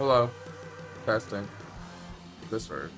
Hello. Testing. This works.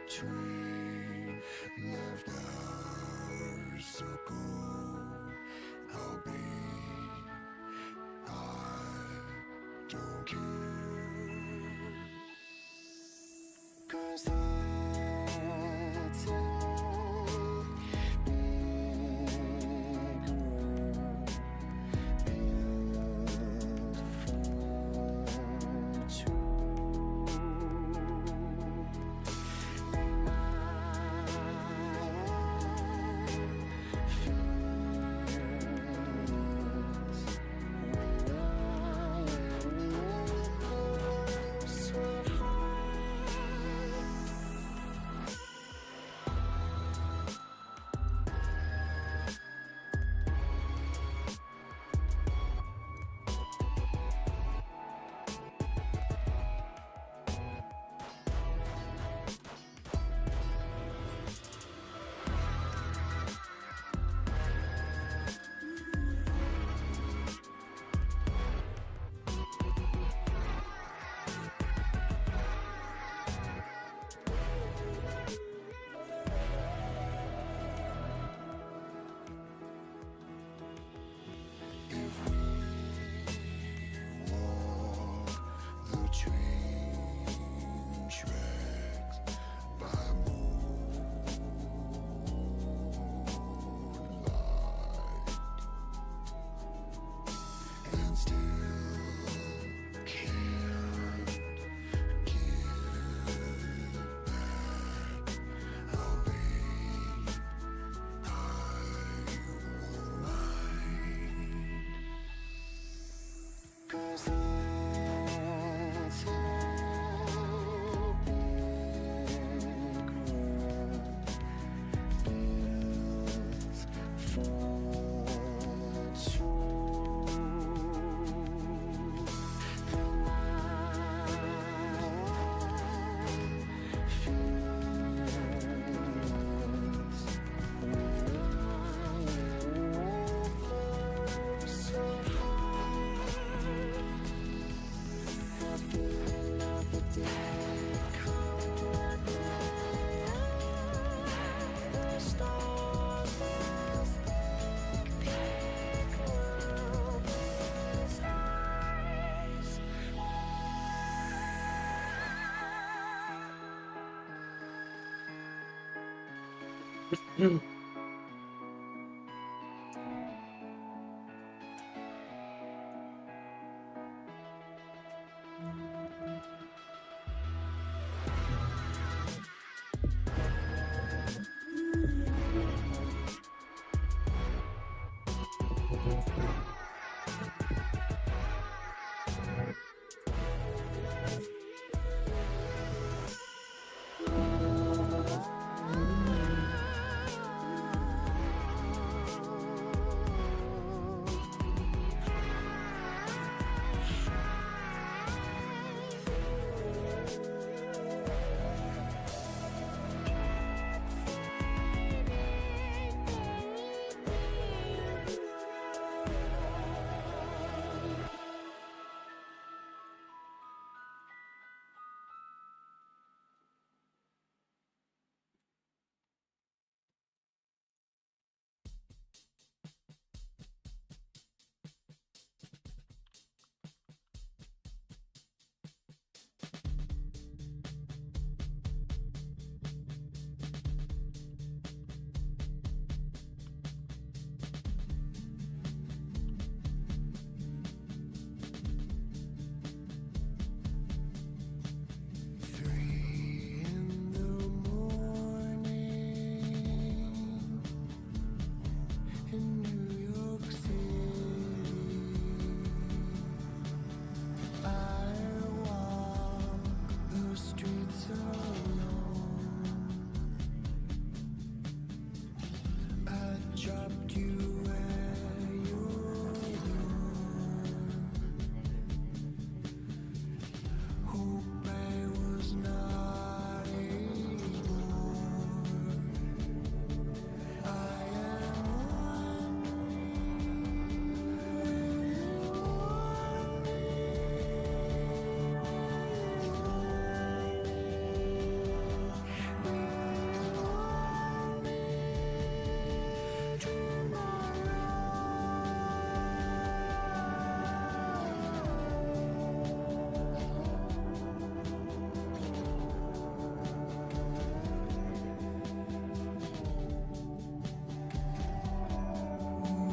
Train left hours ago. I'll be, I don't care. 'Cause it's a big room built for two. Trapped you where you're hope I was not able. I am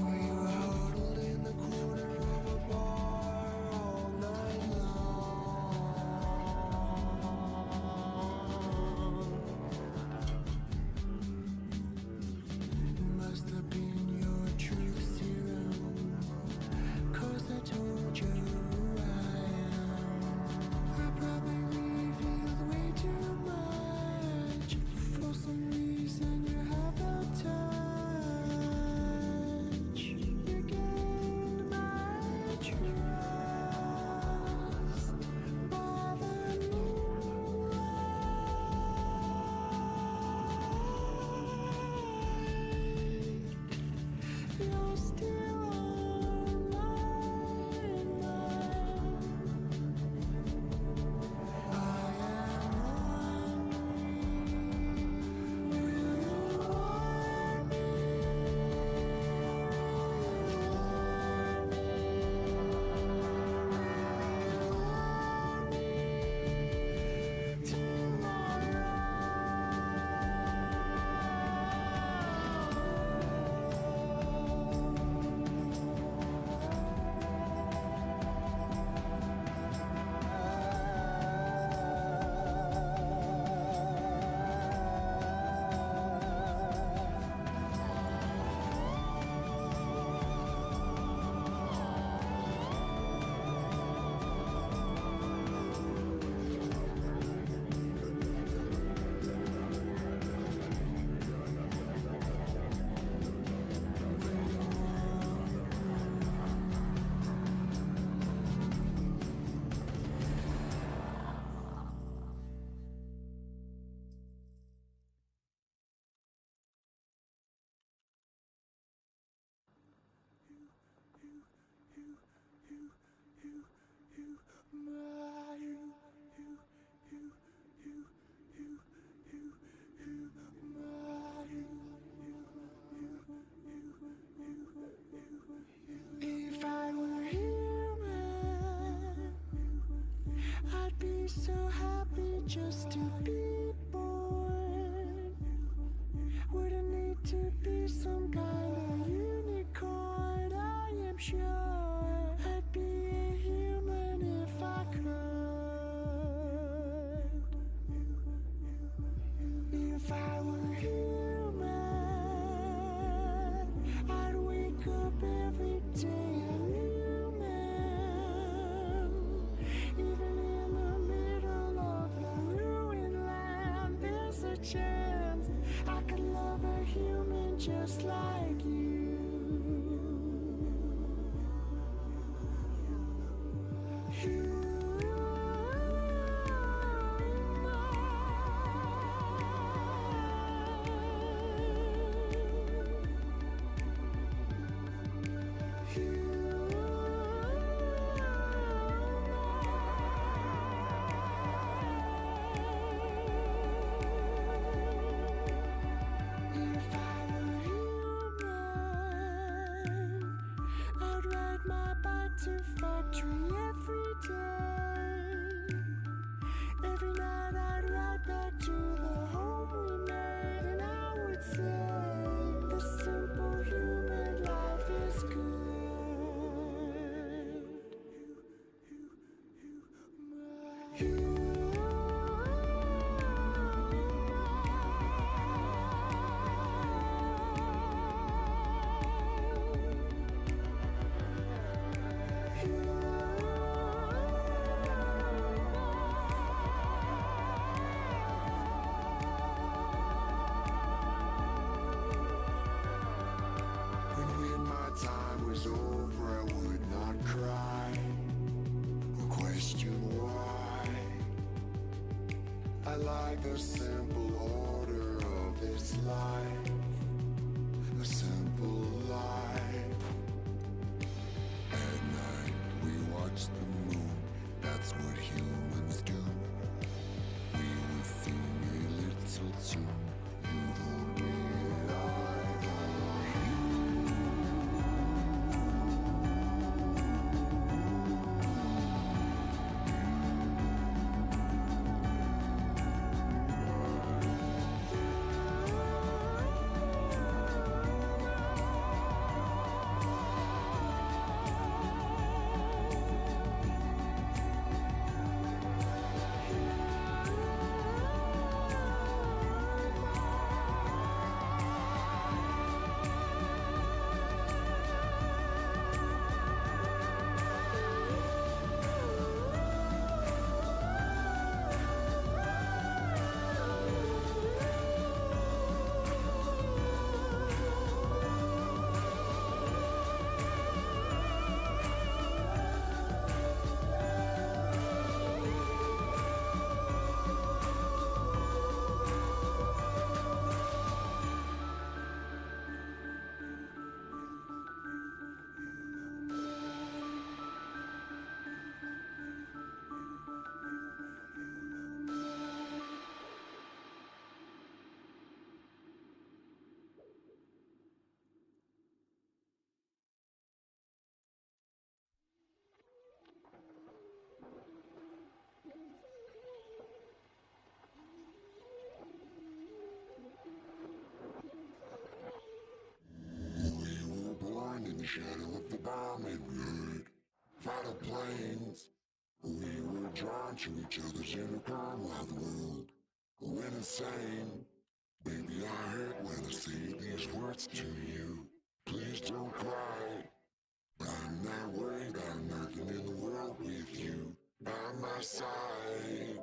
we were huddled in the corner of a bar all night long. Must have been your truth serum, 'cause I told you who I am. I probably revealed way too much. For some reason you have no touch. You gained my trust by the moonlight. You're still on my mind. I am wondering, will you want me? If I were human, I'd be so happy just to be born. Wouldn't need to be some kind of unicorn, I am sure. I'd be a human if I could. If I were human, I'd wake up every day a new man. Even in the middle of the ruined land, there's a chance I could love a human just like you. If I were human, like the simple order of this life, a simple life. At night we watch the moon, that's what humans do. We will sing a little tune, you don't realize. We were born in the shadow of the bomb and we heard fighter planes. We were drawn to each other's intercom while the world went insane. Baby, I hurt when I say these words to you. Please don't cry. I'm not worried about nothing in the world with you by my side.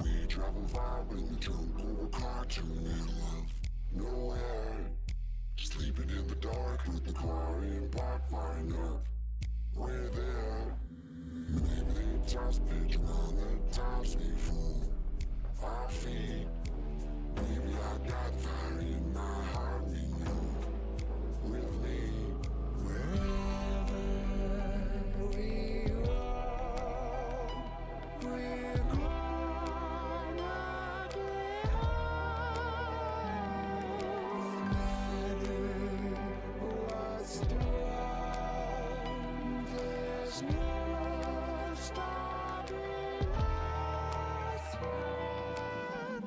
We travel far in the jungle, a car to the middle of nowhere. Sleeping in the dark with the car in park far enough. We're there. Maybe they toss pitch around the tops we fool our feet. Maybe I got fire in my heart, we know with me. Wherever we go, we're gonna get home. No matter what's wrong, there's no stopping us. We're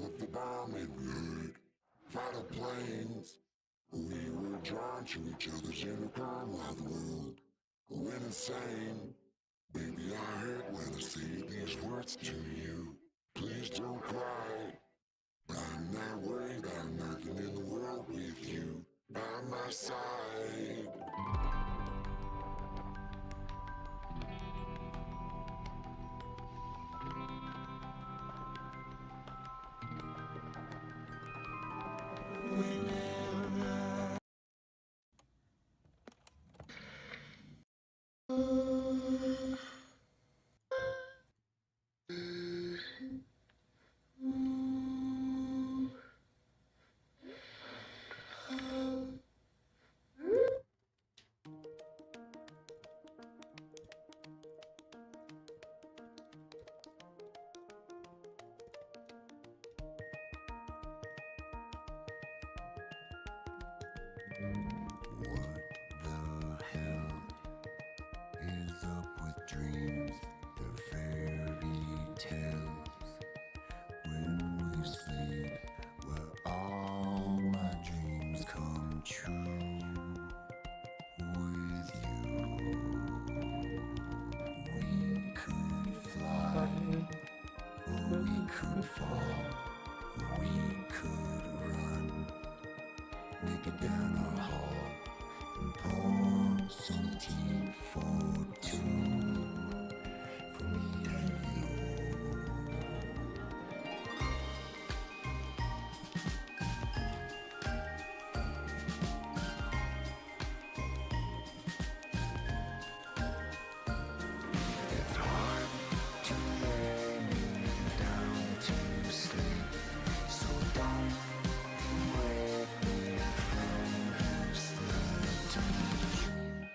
developed the bomb and would fighter planes. We were drawn to each other's intercom while the world went insane. Baby, I hurt when I say these words to you. Please don't cry. I'm not worried about nothing in the world with you by my side. What the hell is up with dreams? They're fairy tales. When we sleep, where all my dreams come true. With you, we could fly, or we could fall, or we could run. Make it down our hall and pour some tea for two, for me and you. It's hard to lay me down to sleep, so don't wake me from this little dream.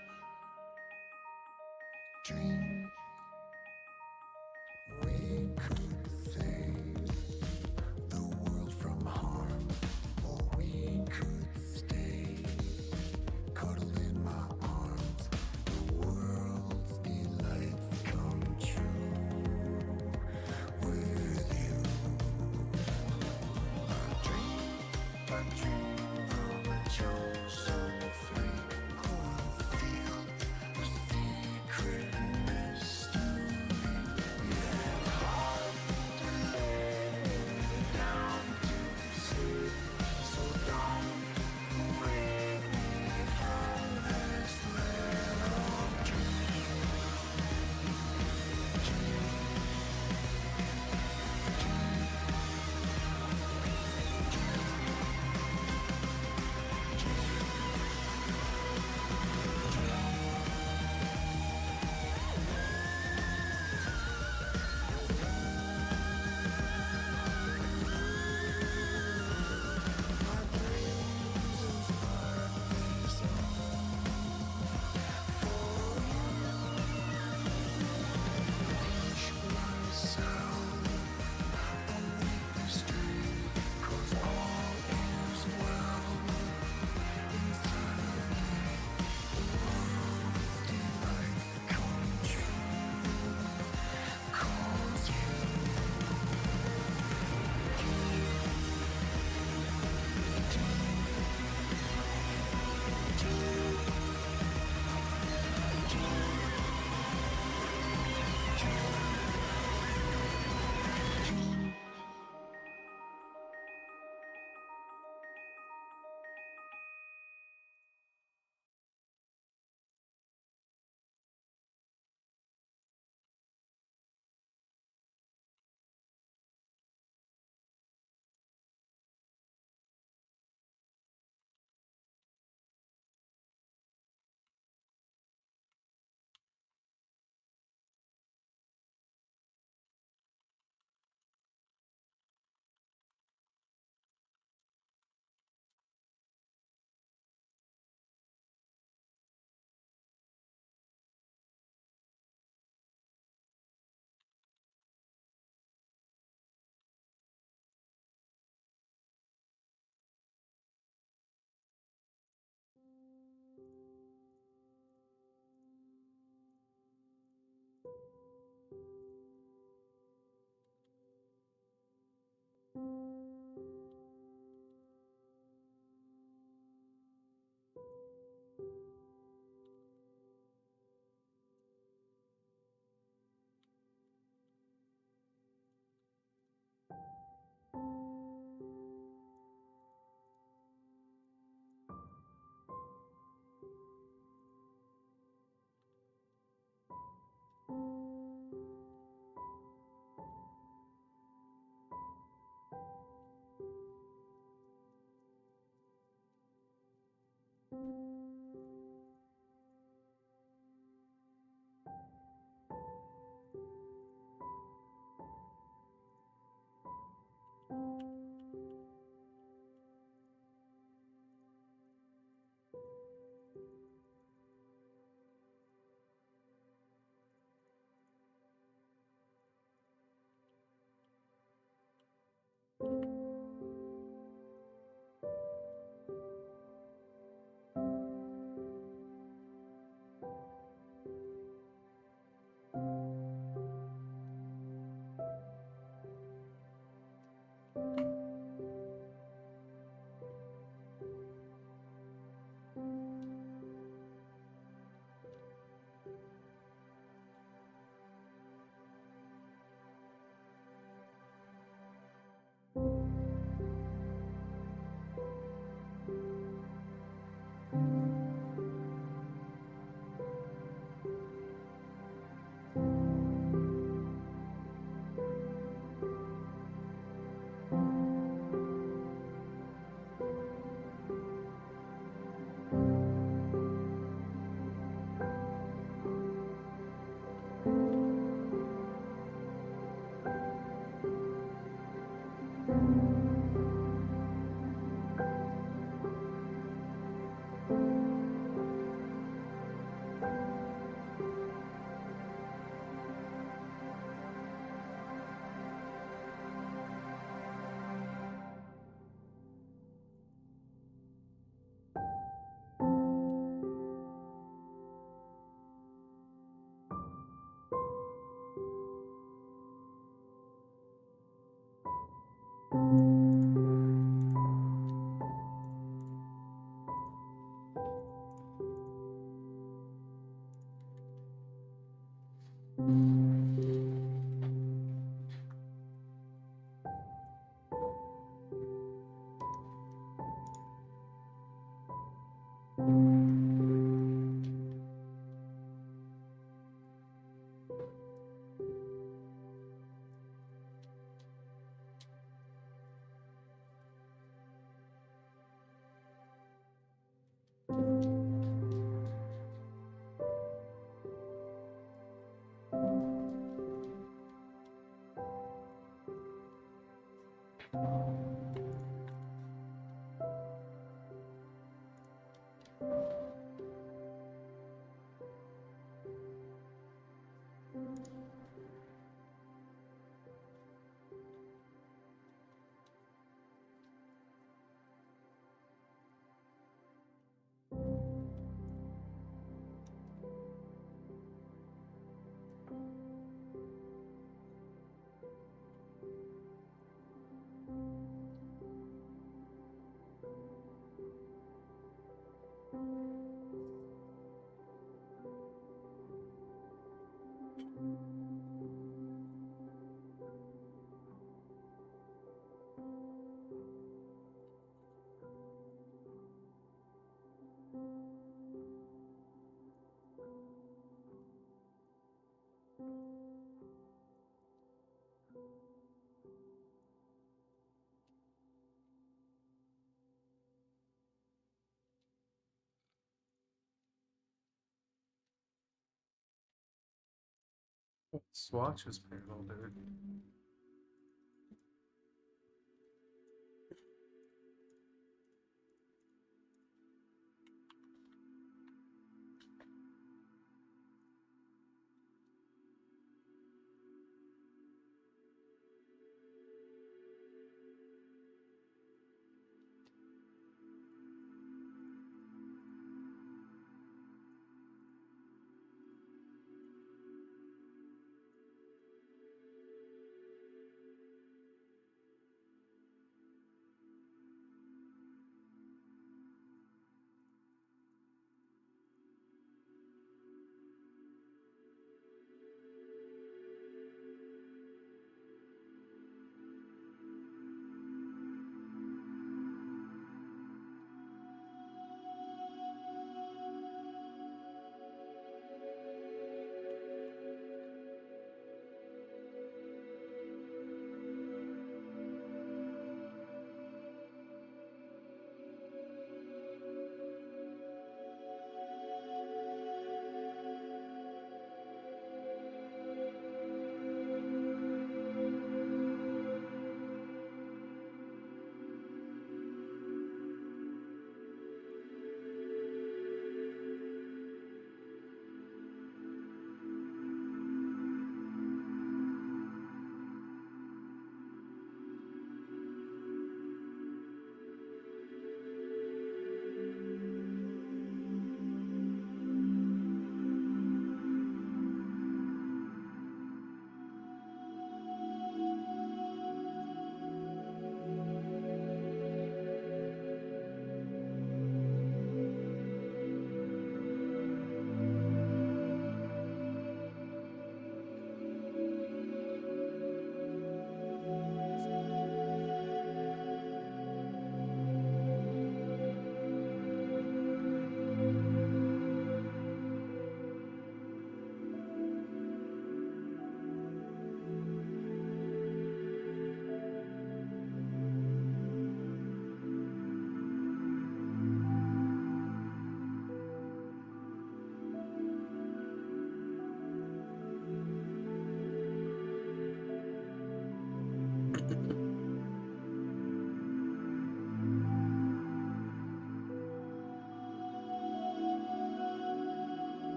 Swatches panel, dude.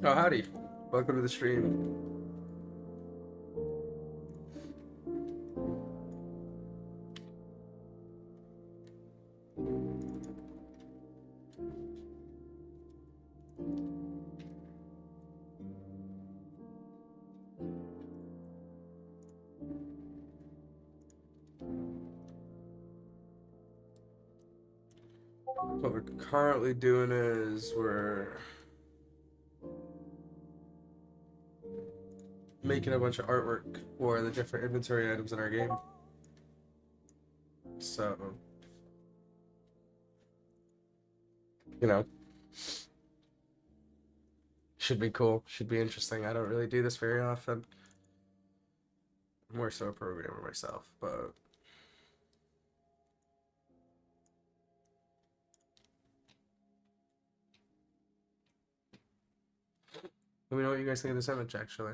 Oh, howdy. Welcome to the stream. What we're currently doing is we're making a bunch of artwork for the different inventory items in our game. So, you know, should be cool. Should be interesting. I don't really do this very often. I'm more so a programmer myself, but let me know what you guys think of this image, actually.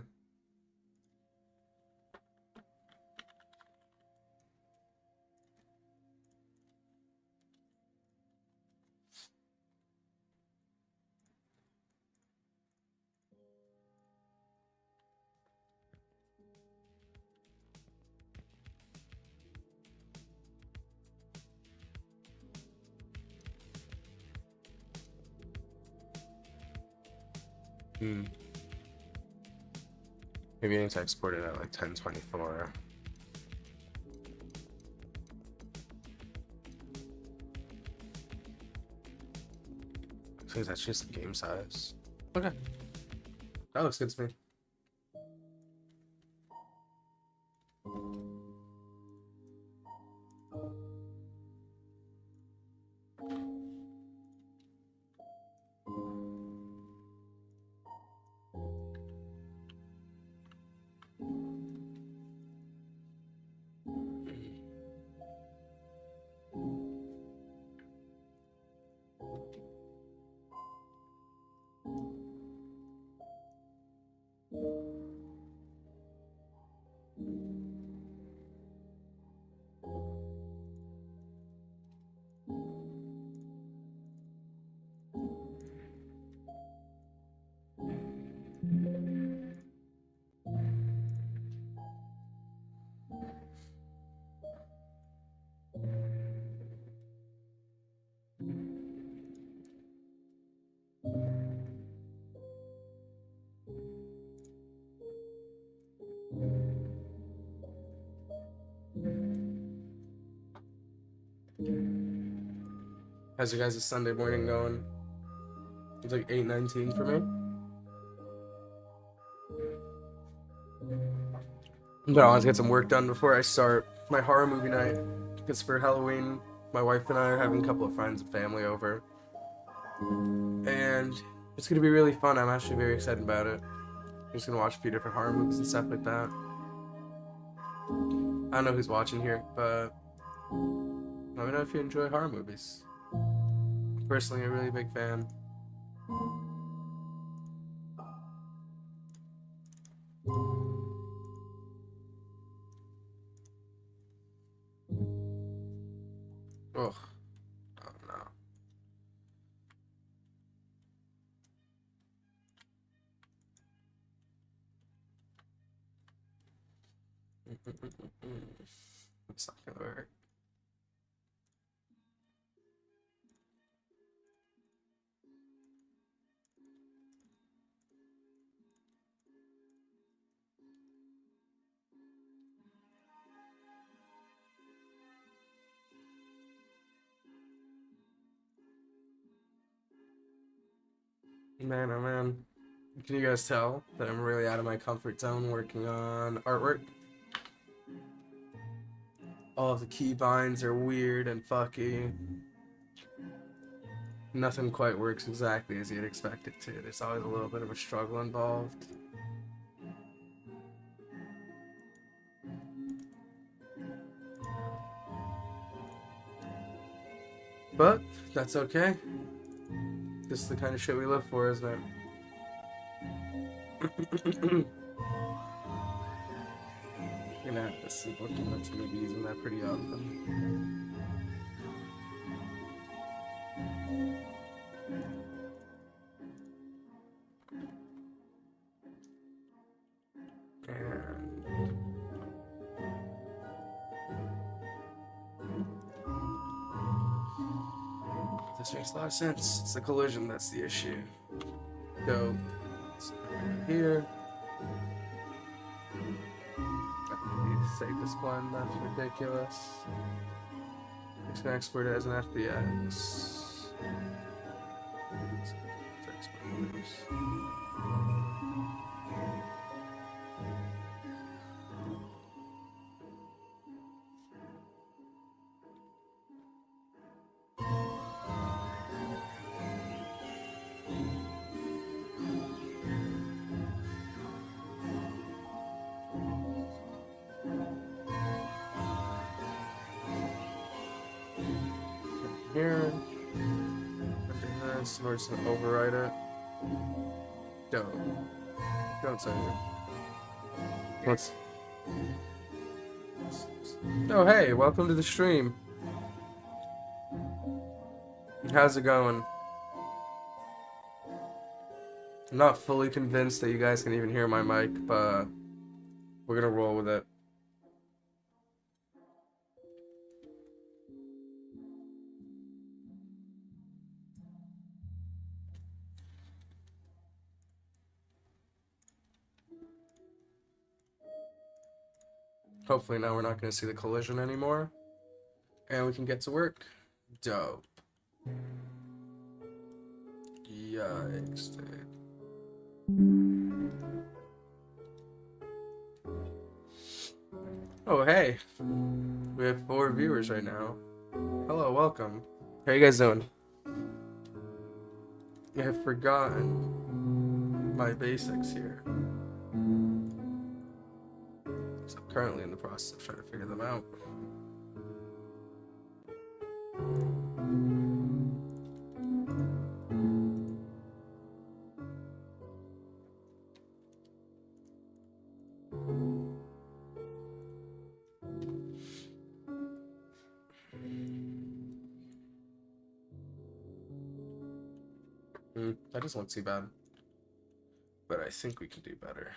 Maybe I need to export it at like 1024. I think that's just the game size. Okay. That looks good to me. How's you guys' Sunday morning going? It's like 8:19 for me. But I want to get some work done before I start my horror movie night. Because for Halloween, my wife and I are having a couple of friends and family over. And it's going to be really fun. I'm actually very excited about it. I'm just going to watch a few different horror movies and stuff like that. I don't know who's watching here, but let me know if you enjoy horror movies. Personally, a really big fan. Ugh. Oh no. It's not gonna work. Man, oh man. Can you guys tell that I'm really out of my comfort zone working on artwork? All of the keybinds are weird and fucky. Nothing quite works exactly as you'd expect it to. There's always a little bit of a struggle involved. But that's okay. This is the kind of shit we live for, isn't it? You're gonna have to sleep with too much movies and that pretty often. And this makes a lot of sense. It's the collision that's the issue. Go here. Save this one, that's ridiculous. It's gonna export it as an FBX. Let's export this. Here, under this, we're just gonna override it. Don't say it. Let's. Oh hey, welcome to the stream. How's it going? I'm not fully convinced that you guys can even hear my mic, but we're gonna roll with it. Hopefully now we're not going to see the collision anymore. And we can get to work. Dope. Yikes, dude. Oh, hey. We have 4 viewers right now. Hello, welcome. How you guys doing? I have forgotten my basics here. So I'm currently in the process of trying to figure them out. That doesn't look too bad. But I think we can do better.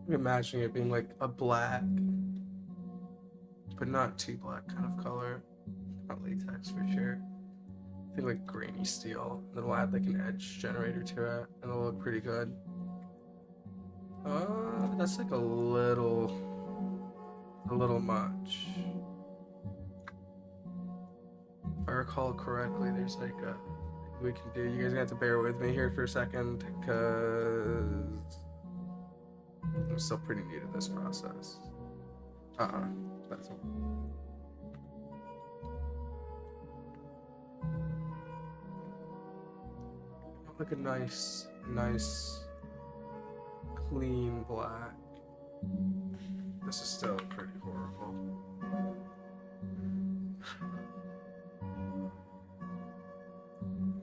I'm imagining it being like a black, but not too black kind of color. Not latex for sure. I think like grainy steel. Then we'll add like an edge generator to it, and it'll look pretty good. That's like a little much. If I recall correctly, there's like a we can do. You guys are gonna have to bear with me here for a second, because I'm still pretty new to this process. That's all. Like a nice, clean black. This is still pretty horrible.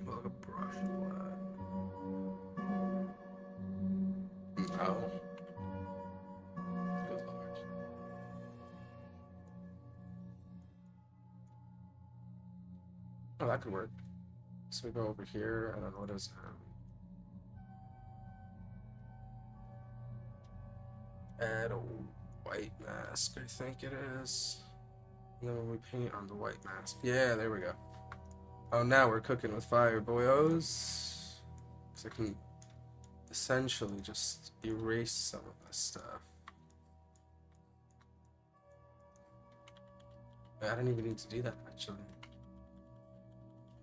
Like a brush black. Oh. Good lord. Oh, that could work. So we go over here. I don't know what is. Add a white mask, I think it is. And then when we paint on the white mask. Yeah, there we go. Oh, now we're cooking with fire, boyos. Because I can essentially just erase some of this stuff. I don't even need to do that, actually.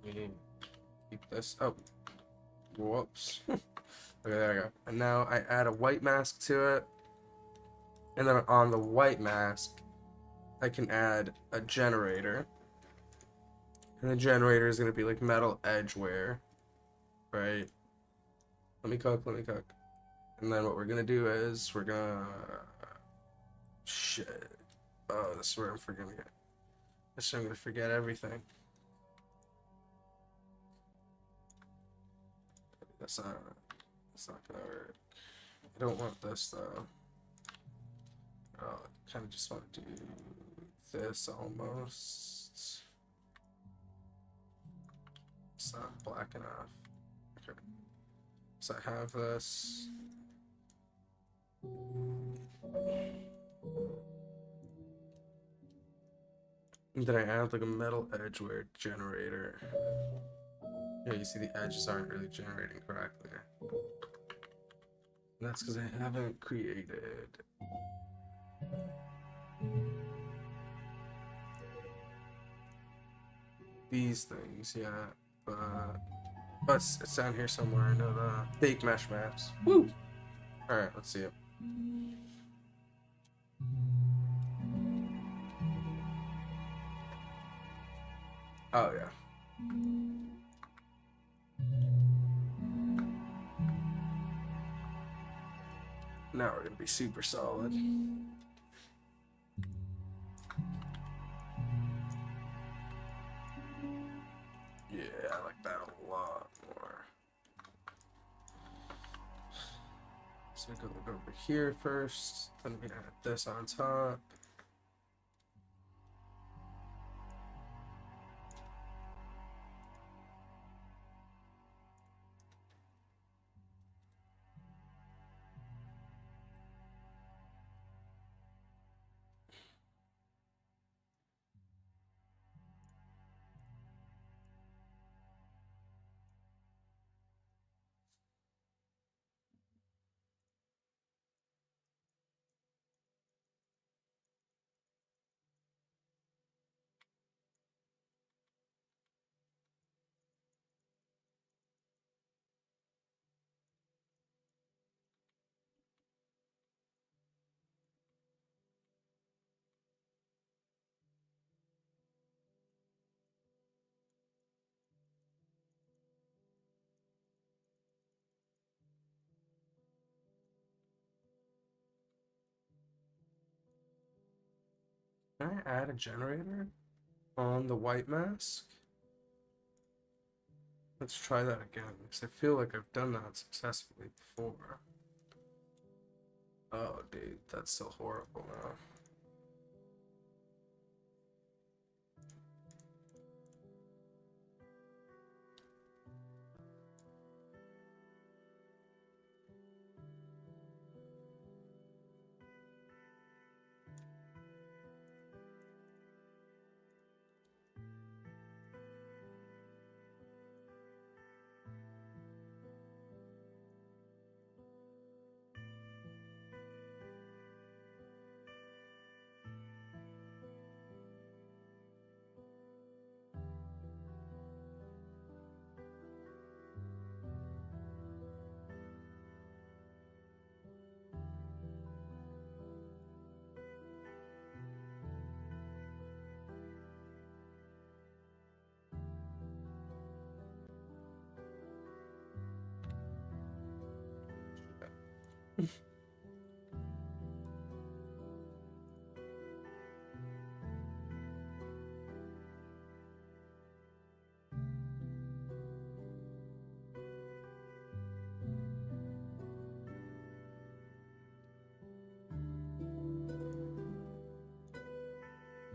We need to keep this. Oh, whoops. Okay, there we go. And now I add a white mask to it. And then on the white mask, I can add a generator. And the generator is going to be like metal edgeware. Right? Let me cook. And then what we're going to do is we're going to... Shit. Oh, this is where I'm forgetting it. This is where I'm going to forget everything. That's not... It's not gonna work. I don't want this though. I kind of just want to do this almost. It's not black enough. Okay. So I have this. And then I add like a metal edgeware generator. Yeah, you see the edges aren't really generating correctly. And that's because I haven't created these things yet. But it's down here somewhere. I know the fake mesh maps. Woo! Alright, let's see it. Oh, yeah. Now we're gonna be super solid. Yeah, I like that a lot more. So we go over here first, then we add this on top. Can I add a generator on the white mask? Let's try that again, because I feel like I've done that successfully before. Oh, dude, that's so horrible now.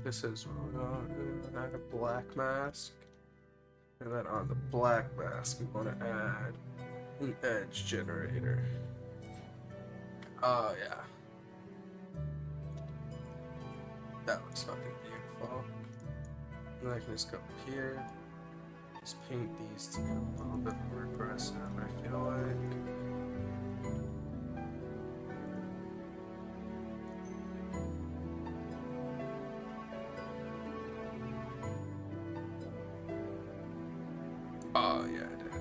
This is what we want. Add a black mask. And then on the black mask, we want to add an edge generator. Oh, yeah. That looks fucking beautiful. And then I can just go here. Just paint these to get a little bit more aggressive, I feel like. Oh, yeah, I did.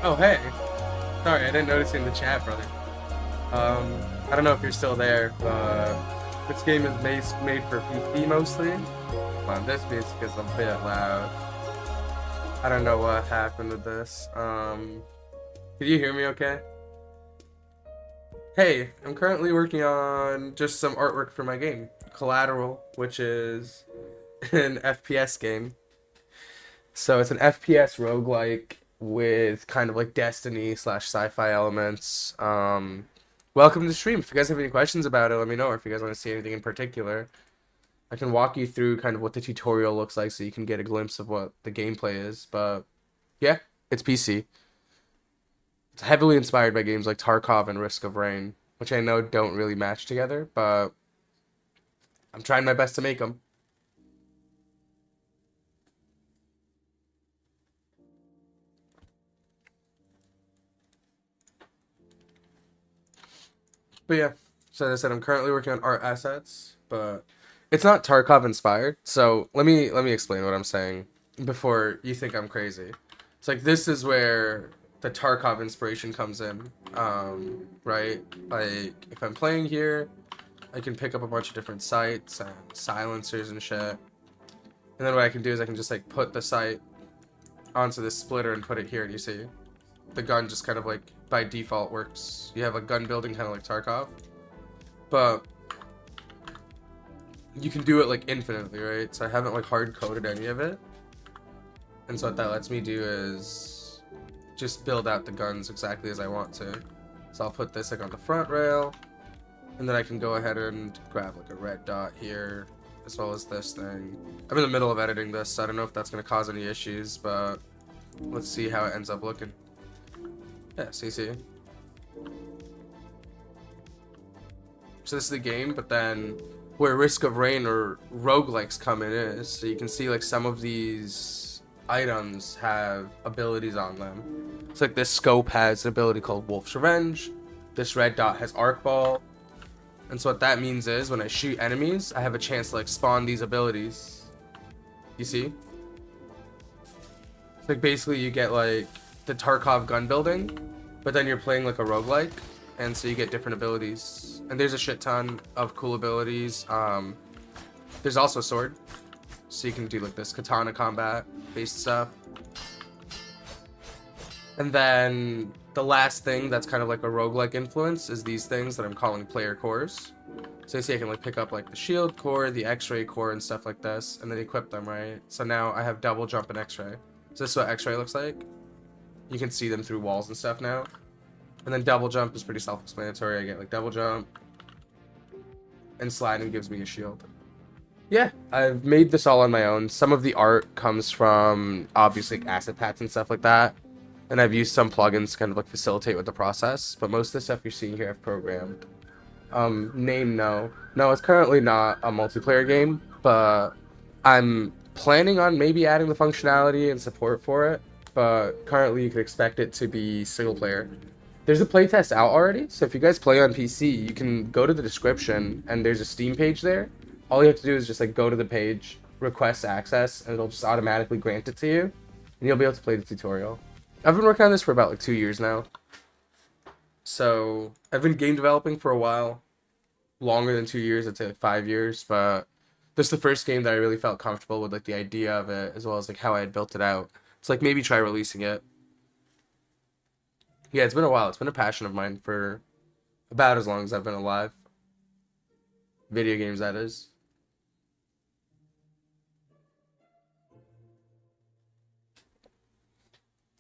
Oh, hey. Sorry, I didn't notice you in the chat, brother. I don't know if you're still there, but this game is made for PC mostly. This music is a bit loud. I don't know what happened with this. Can you hear me okay? Hey, I'm currently working on just some artwork for my game, Collateral, which is an FPS game. So it's an FPS roguelike with kind of like Destiny / sci-fi elements. Welcome to the stream. If you guys have any questions about it, let me know. Or if you guys want to see anything in particular, I can walk you through kind of what the tutorial looks like so you can get a glimpse of what the gameplay is. But yeah, it's PC. It's heavily inspired by games like Tarkov and Risk of Rain, which I know don't really match together, but I'm trying my best to make them. But yeah, so as I said, I'm currently working on art assets, but it's not Tarkov inspired. So let me explain what I'm saying before you think I'm crazy. It's like this is where the Tarkov inspiration comes in, right? Like if I'm playing here, I can pick up a bunch of different sights and silencers and shit. And then what I can do is I can just like put the sight onto this splitter and put it here, and you see the gun just kind of like by default works. You have a gun building kind of like Tarkov, but you can do it like infinitely, right? So I haven't like hard coded any of it, and so what that lets me do is just build out the guns exactly as I want to. So I'll put this like on the front rail, and then I can go ahead and grab like a red dot here, as well as this thing. I'm in the middle of editing this, so I don't know if that's going to cause any issues, but let's see how it ends up looking. Yeah, see. So this is the game, but then where Risk of Rain or roguelikes come in is, so you can see like some of these items have abilities on them. It's like this scope has an ability called Wolf's Revenge. This red dot has Arc Ball. And so what that means is when I shoot enemies, I have a chance to like spawn these abilities. You see? It's like basically you get like the Tarkov gun building, but then you're playing like a roguelike, and so you get different abilities. And there's a shit ton of cool abilities. There's also sword, so you can do like this katana combat based stuff. And then the last thing that's kind of like a roguelike influence is these things that I'm calling player cores. So you see I can like pick up like the shield core, the x-ray core, and stuff like this, and then equip them, right? So now I have double jump and x-ray. So this is what x-ray looks like. You can see them through walls and stuff now. And then double jump is pretty self-explanatory. I get like double jump, and sliding gives me a shield. Yeah, I've made this all on my own. Some of the art comes from obviously like asset packs and stuff like that. And I've used some plugins to kind of like facilitate with the process. But most of the stuff you're seeing here I've programmed. Name no. No, it's currently not a multiplayer game, but I'm planning on maybe adding the functionality and support for it. But currently you can expect it to be single player. There's a playtest out already, so if you guys play on PC, you can go to the description and there's a Steam page there. All you have to do is just like go to the page, request access, and it'll just automatically grant it to you, and you'll be able to play the tutorial. I've been working on this for about like 2 years now. So I've been game developing for a while, longer than 2 years. I'd say like 5 years, but this is the first game that I really felt comfortable with, like the idea of it as well as like how I had built it out. It's like maybe try releasing it. Yeah, it's been a while. It's been a passion of mine for about as long as I've been alive. Video games, that is.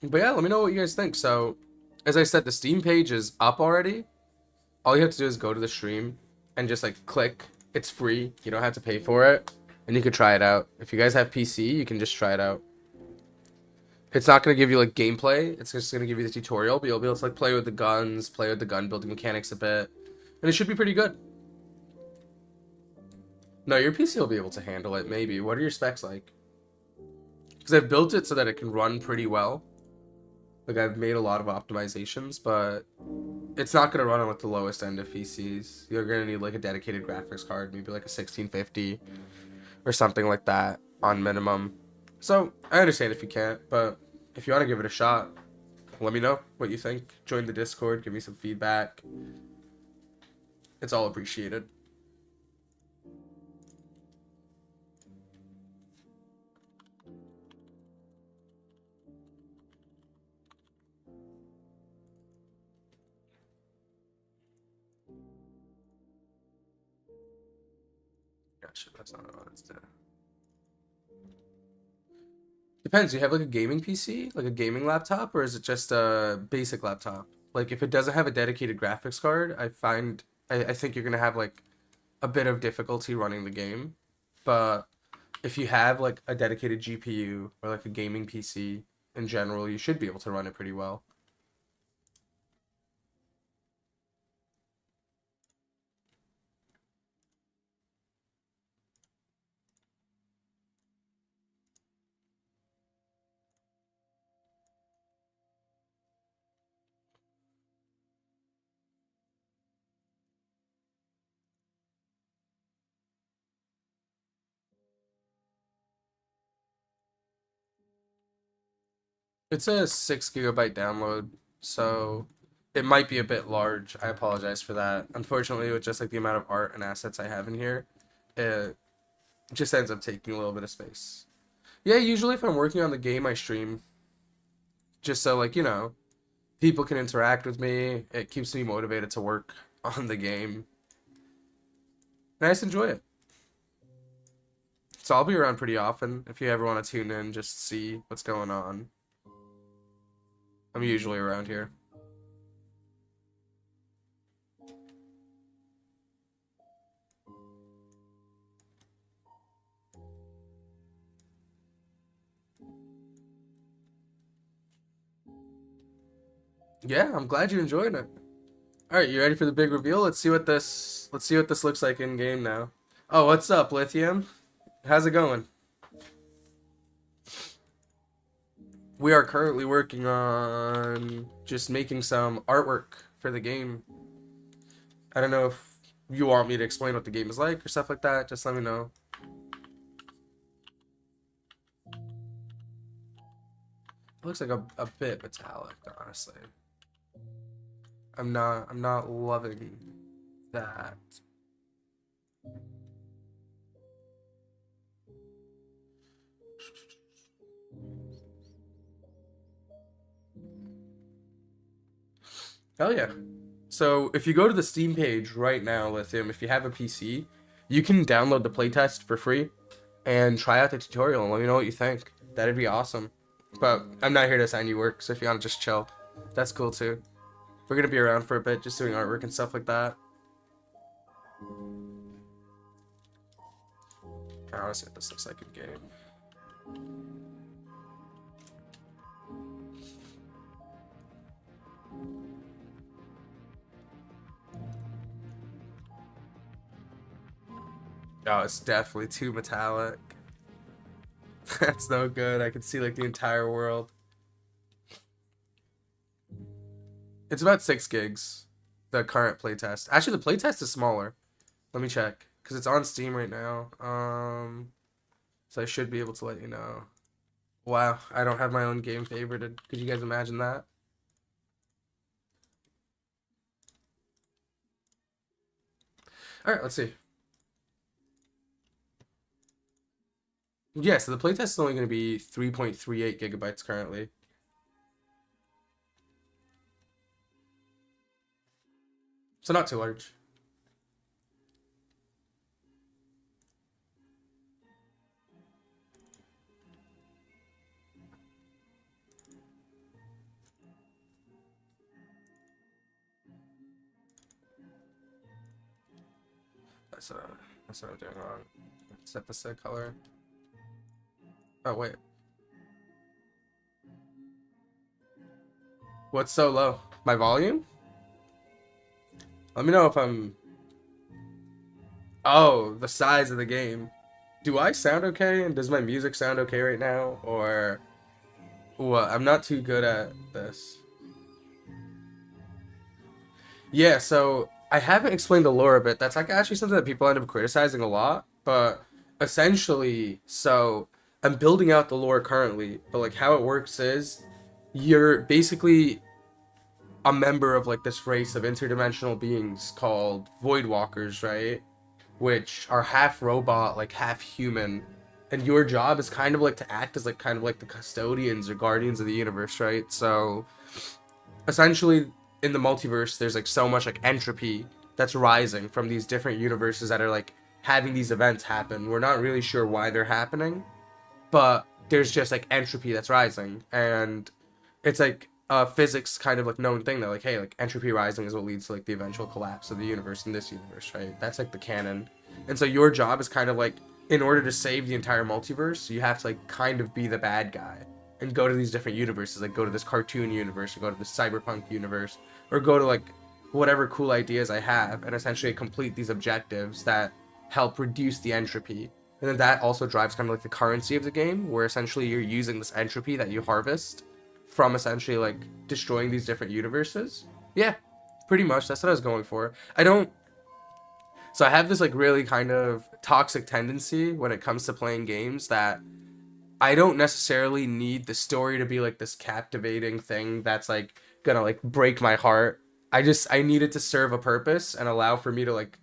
But yeah, let me know what you guys think. So, as I said, the Steam page is up already. All you have to do is go to the stream and just like click. It's free. You don't have to pay for it. And you can try it out. If you guys have PC, you can just try it out. It's not going to give you like gameplay. It's just going to give you the tutorial, but you'll be able to like play with the guns, play with the gun building mechanics a bit. And it should be pretty good. No, your PC will be able to handle it, maybe. What are your specs like? Because I've built it so that it can run pretty well. Like, I've made a lot of optimizations, but it's not going to run on with the lowest end of PCs. You're going to need, like, a dedicated graphics card, maybe, like, a 1650 or something like that on minimum. So, I understand if you can't, but if you want to give it a shot, let me know what you think. Join the Discord, give me some feedback. It's all appreciated. Gotcha, that's not what it's doing. Depends. Do you have like a gaming PC, like a gaming laptop, or is it just a basic laptop? Like if it doesn't have a dedicated graphics card, I think you're gonna have like a bit of difficulty running the game. But if you have like a dedicated GPU or like a gaming PC in general, you should be able to run it pretty well. It's a 6 GB download, so it might be a bit large. I apologize for that. Unfortunately, with just like the amount of art and assets I have in here, it just ends up taking a little bit of space. Yeah, usually if I'm working on the game, I stream just so like, people can interact with me. It keeps me motivated to work on the game. And I just enjoy it. So I'll be around pretty often if you ever want to tune in, just see what's going on. I'm usually around here. Yeah, I'm glad you enjoyed it. All right, you ready for the big reveal? Let's see what this looks like in game now. Oh, what's up, Lithium? How's it going? We are currently working on just making some artwork for the game. I don't know if you want me to explain what the game is like or stuff like that. Just let me know. It looks like a bit metallic, honestly. I'm not loving that. Hell yeah. So if you go to the Steam page right now, Lithium, if you have a PC, you can download the playtest for free and try out the tutorial and let me know what you think. That'd be awesome. But I'm not here to assign you work, so if you want to just chill, that's cool too. We're gonna be around for a bit, just doing artwork and stuff like that. I want to see what this looks like in game. Oh, it's definitely too metallic. That's no good. I can see like the entire world. It's about 6 gigs, the current playtest. Actually, the playtest is smaller. Let me check, because it's on Steam right now. So I should be able to let you know. Wow, I don't have my own game favorited. Could you guys imagine that? All right, let's see. Yeah, so the playtest is only going to be 3.38 gigabytes currently. So not too large. That's, uh, that's what I'm doing wrong. Set the set color. Oh, wait. What's so low? My volume? Let me know if I'm... Oh, the size of the game. Do I sound okay? And does my music sound okay right now? Or what? I'm not too good at this. Yeah, so I haven't explained the lore a bit. That's like actually something that people end up criticizing a lot. But essentially, so I'm building out the lore currently. But like how it works is you're basically a member of like this race of interdimensional beings called Voidwalkers, right? Which are half robot, like half human. And your job is kind of like to act as like kind of like the custodians or guardians of the universe, right? So essentially in the multiverse there's like so much like entropy that's rising from these different universes that are like having these events happen. We're not really sure why they're happening, but there's just like entropy that's rising, and it's like a physics kind of like known thing that like, hey, like entropy rising is what leads to like the eventual collapse of the universe in this universe, right? That's like the canon. And so your job is kind of like, in order to save the entire multiverse, you have to like kind of be the bad guy and go to these different universes, like go to this cartoon universe or go to this cyberpunk universe or go to like whatever cool ideas I have and essentially complete these objectives that help reduce the entropy. And then that also drives kind of like the currency of the game, where essentially you're using this entropy that you harvest from essentially like destroying these different universes. Yeah, pretty much. That's what I was going for. I don't. So I have this like really kind of toxic tendency when it comes to playing games that I don't necessarily need the story to be like this captivating thing that's like gonna like break my heart. I need it to serve a purpose and allow for me to like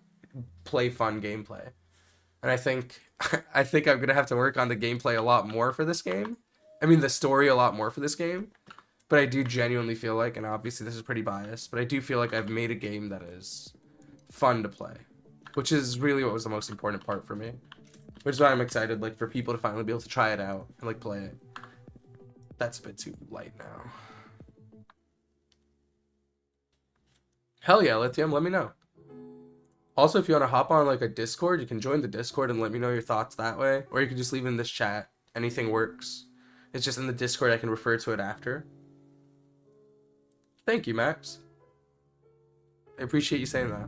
play fun gameplay. And I think I think I'm gonna have to work on the gameplay a lot more for this game. I mean the story a lot more for this game. But I do genuinely feel like, and obviously this is pretty biased, but I do feel like I've made a game that is fun to play, which is really what was the most important part for me. Which is why I'm excited, like, for people to finally be able to try it out and like play it. That's a bit too light now. Hell yeah, Lithium, let me know. Also, if you want to hop on like a Discord, you can join the Discord and let me know your thoughts that way. Or you can just leave in this chat. Anything works. It's just in the Discord, I can refer to it after. Thank you, Max. I appreciate you saying that.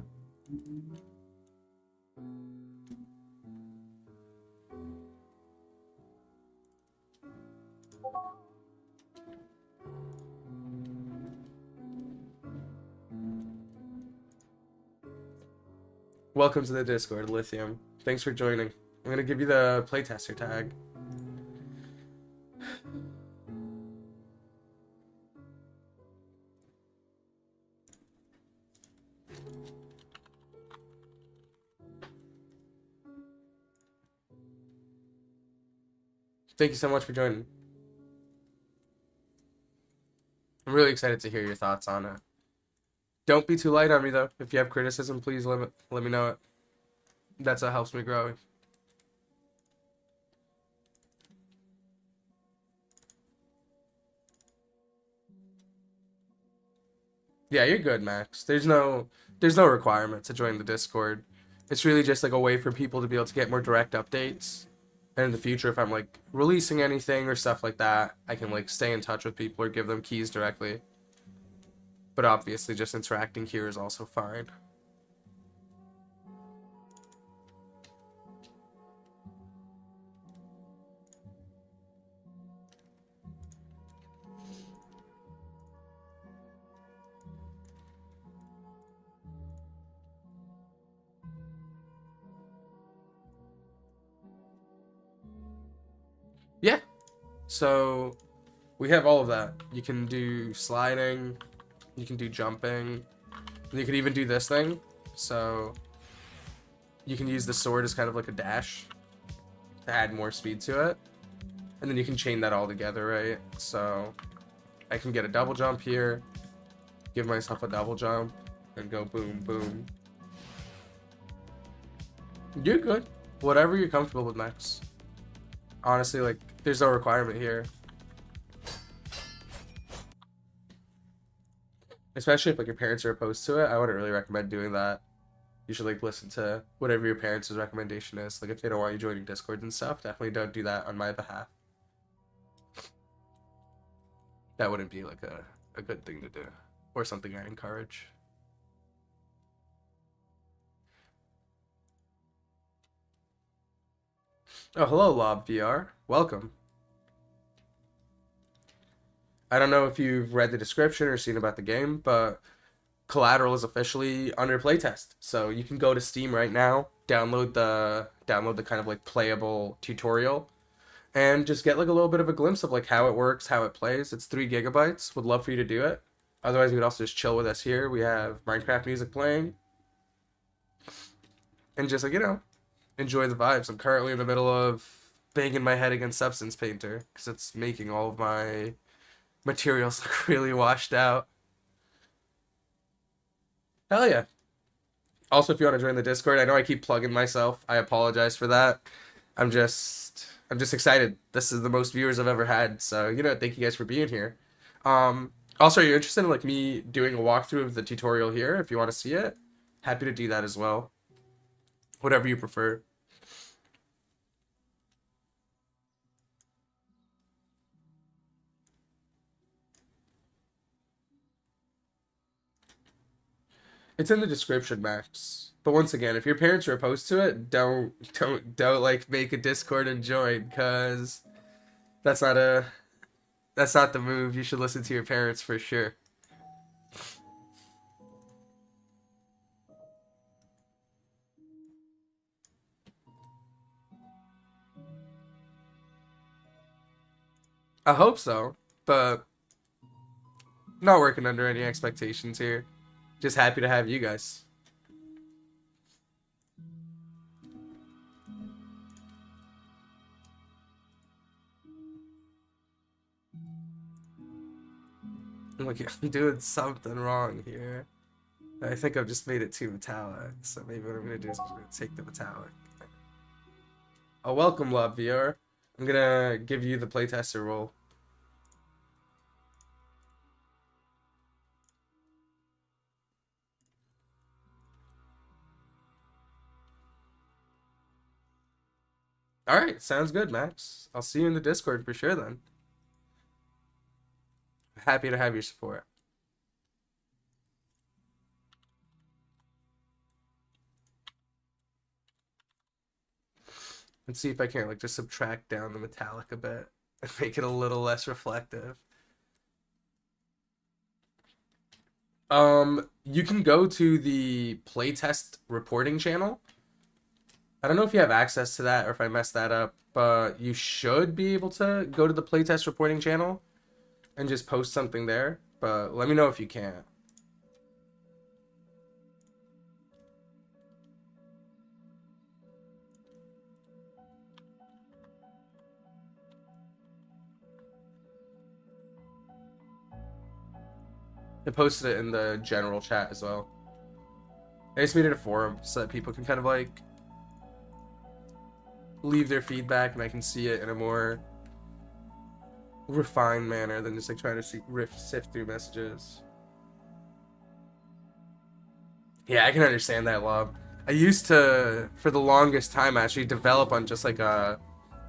Welcome to the Discord, Lithium. Thanks for joining. I'm gonna give you the playtester tag. Thank you so much for joining. I'm really excited to hear your thoughts on it. Don't be too light on me though. If you have criticism, please let me know it. That's what helps me grow. Yeah, you're good, Max. There's no requirement to join the Discord. It's really just like a way for people to be able to get more direct updates. And in the future, if I'm like releasing anything or stuff like that, I can like stay in touch with people or give them keys directly. But obviously, just interacting here is also fine. Yeah. So we have all of that. You can do sliding, you can do jumping, and you can even do this thing. So you can use the sword as kind of like a dash to add more speed to it. And then you can chain that all together, right? So I can get a double jump here, give myself a double jump, and go boom, boom. You're good. Whatever you're comfortable with, Max. Honestly, like, there's no requirement here. Especially if, like, your parents are opposed to it, I wouldn't really recommend doing that. You should, like, listen to whatever your parents' recommendation is. Like, if they don't want you joining Discord and stuff, definitely don't do that on my behalf. That wouldn't be, like, a good thing to do. Or something I encourage. Oh, hello, Lob VR. Welcome. I don't know if you've read the description or seen about the game, but Collateral is officially under playtest. So you can go to Steam right now, download the kind of like playable tutorial, and just get like a little bit of a glimpse of like how it works, how it plays. It's 3 gigabytes. Would love for you to do it. Otherwise, you could also just chill with us here. We have Minecraft music playing, and just like, you know, enjoy the vibes. I'm currently in the middle of banging my head against Substance Painter because it's making all of my materials look really washed out. Hell yeah. Also, if you want to join the Discord, I know I keep plugging myself. I apologize for that. I'm just excited. This is the most viewers I've ever had. So, you know, thank you guys for being here. Also, are you interested in like me doing a walkthrough of the tutorial here if you want to see it? Happy to do that as well. Whatever you prefer. It's in the description, Max. But once again, if your parents are opposed to it, don't like make a Discord and join, cause that's not the move. You should listen to your parents for sure. I hope so, but not working under any expectations here. Just happy to have you guys. I'm like, I'm doing something wrong here. I think I've just made it too metallic, so maybe what I'm gonna do is I'm gonna take the metallic. Oh, welcome, Love VR. I'm gonna give you the playtester role. Alright, sounds good, Max. I'll see you in the Discord for sure then. Happy to have your support. Let's see if I can't like just subtract down the metallic a bit and make it a little less reflective. You can go to the playtest reporting channel. I don't know if you have access to that or if I messed that up, but you should be able to go to the playtest reporting channel and just post something there. But let me know if you can't. I posted it in the general chat as well. I just made it a forum so that people can kind of like leave their feedback and I can see it in a more refined manner than just like trying to sift through messages. Yeah, I can understand that, Lob. I used to, for the longest time, actually develop on just like a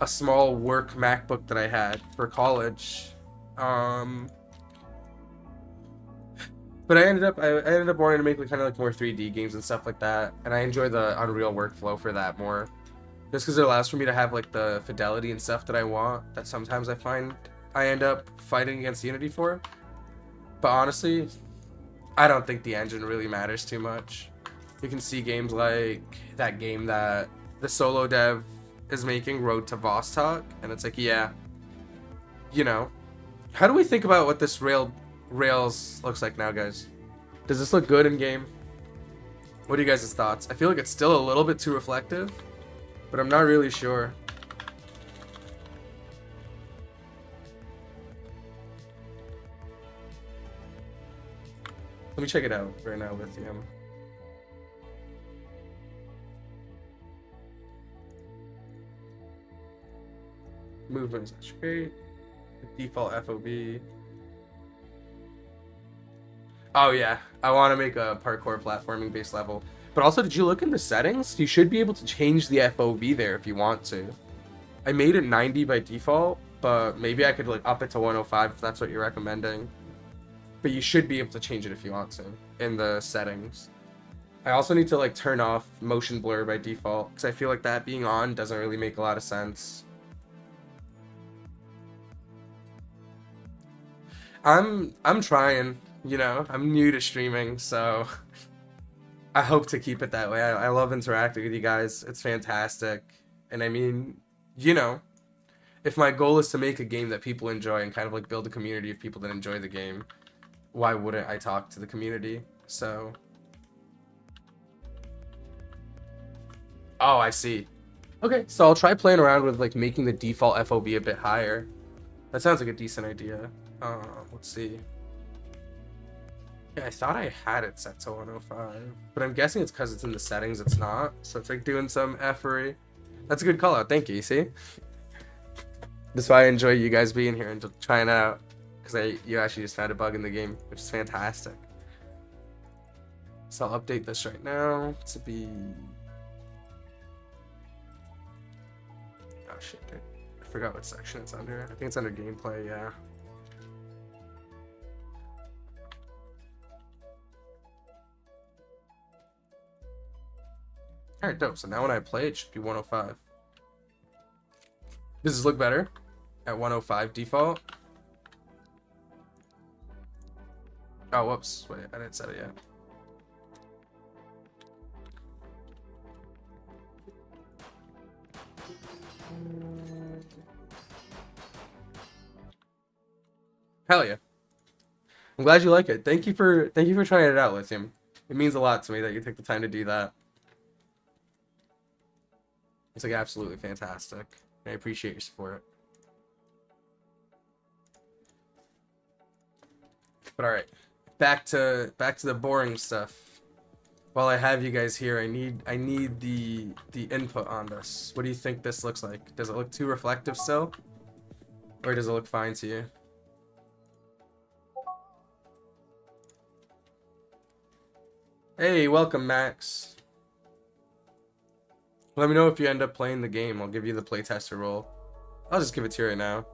small work MacBook that I had for college. But I ended up wanting to make like kind of like more 3D games and stuff like that, and I enjoy the Unreal workflow for that more, just because it allows for me to have like the fidelity and stuff that I want. That sometimes I find I end up fighting against Unity for. But honestly, I don't think the engine really matters too much. You can see games like that game that the solo dev is making, Road to Vostok, and it's like, yeah, you know, how do we think about what this Rails looks like now, guys? Does this look good in game? What are you guys' thoughts? I feel like it's still a little bit too reflective, but I'm not really sure. Let me check it out right now with you. Movement is great. Default FOV. Oh yeah, I want to make a parkour platforming based level. But also, did you look in the settings? You should be able to change the FOV there if you want to. I made it 90 by default, but maybe I could like up it to 105 if that's what you're recommending. But you should be able to change it if you want to in the settings. I also need to like turn off motion blur by default because I feel like that being on doesn't really make a lot of sense. I'm trying, you know, I'm new to streaming, so I hope to keep it that way. I love interacting with you guys. It's fantastic. And I mean, you know, if my goal is to make a game that people enjoy and kind of like build a community of people that enjoy the game, why wouldn't I talk to the community? So, oh, I see. Okay, so I'll try playing around with like making the default FOV a bit higher. That sounds like a decent idea. Let's see. Yeah, I thought I had it set to 105, but I'm guessing it's because it's in the settings. It's not, so it's like doing some effery. That's a good call out. Thank you. See, that's why I enjoy you guys being here and just trying out, because you actually just found a bug in the game, which is fantastic. So I'll update this right now to be. Oh shit, dude. I forgot what section it's under. I think it's under gameplay. Yeah. Alright, dope. So now when I play, it should be 105. Does this look better? At 105 default? Oh, whoops. Wait, I didn't set it yet. Hell yeah. I'm glad you like it. Thank you for trying it out, Lithium. It means a lot to me that you took the time to do that. It's like absolutely fantastic. I appreciate your support. But all right, back to the boring stuff. While I have you guys here, I need the input on this. What do you think this looks like? Does it look too reflective still, or does it look fine to you? Hey, welcome, Max. Let me know if you end up playing the game. I'll give you the playtester role. I'll just give it to you right now.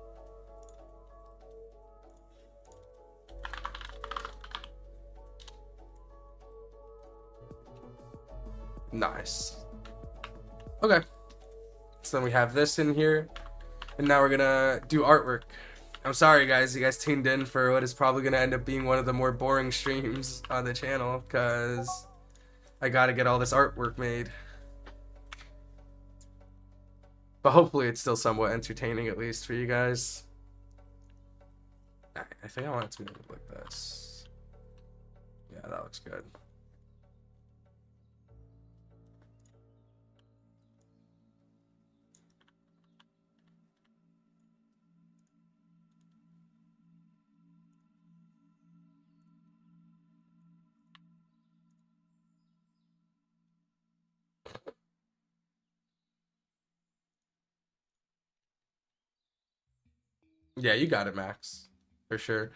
Nice. Okay. So then we have this in here. And now we're gonna do artwork. I'm sorry guys, you guys tuned in for what is probably gonna end up being one of the more boring streams on the channel, because I gotta get all this artwork made. But hopefully it's still somewhat entertaining, at least for you guys. I think I want it to look like this. Yeah, that looks good. Yeah, you got it, Max. For sure.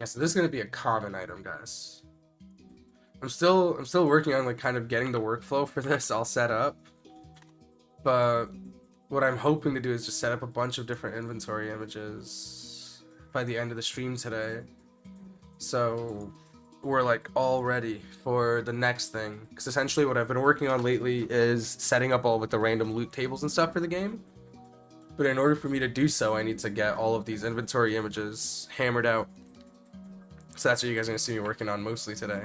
Yeah, so this is gonna be a common item, guys. I'm still working on like kind of getting the workflow for this all set up. But what I'm hoping to do is just set up a bunch of different inventory images by the end of the stream today. So we're like all ready for the next thing. Because essentially what I've been working on lately is setting up all with the random loot tables and stuff for the game. But in order for me to do so, I need to get all of these inventory images hammered out. So that's what you guys are going to see me working on mostly today.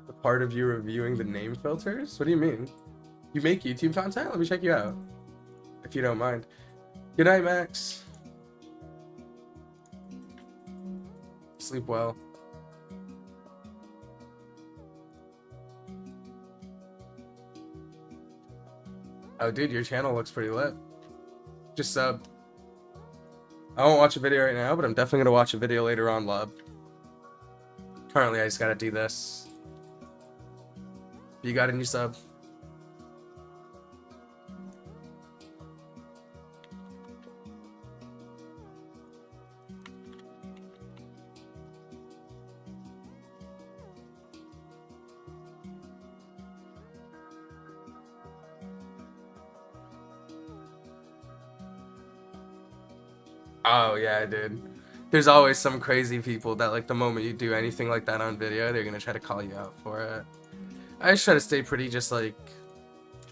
The part of you reviewing the name filters? What do you mean? You make YouTube content? Let me check you out. If you don't mind. Good night, Max. Sleep well. Oh, dude, your channel looks pretty lit. Just sub. I won't watch a video right now, but I'm definitely gonna watch a video later on, love. Currently, I just gotta do this. You got a new sub? Oh yeah, dude. There's always some crazy people that like the moment you do anything like that on video, they're gonna try to call you out for it. I just try to stay pretty just like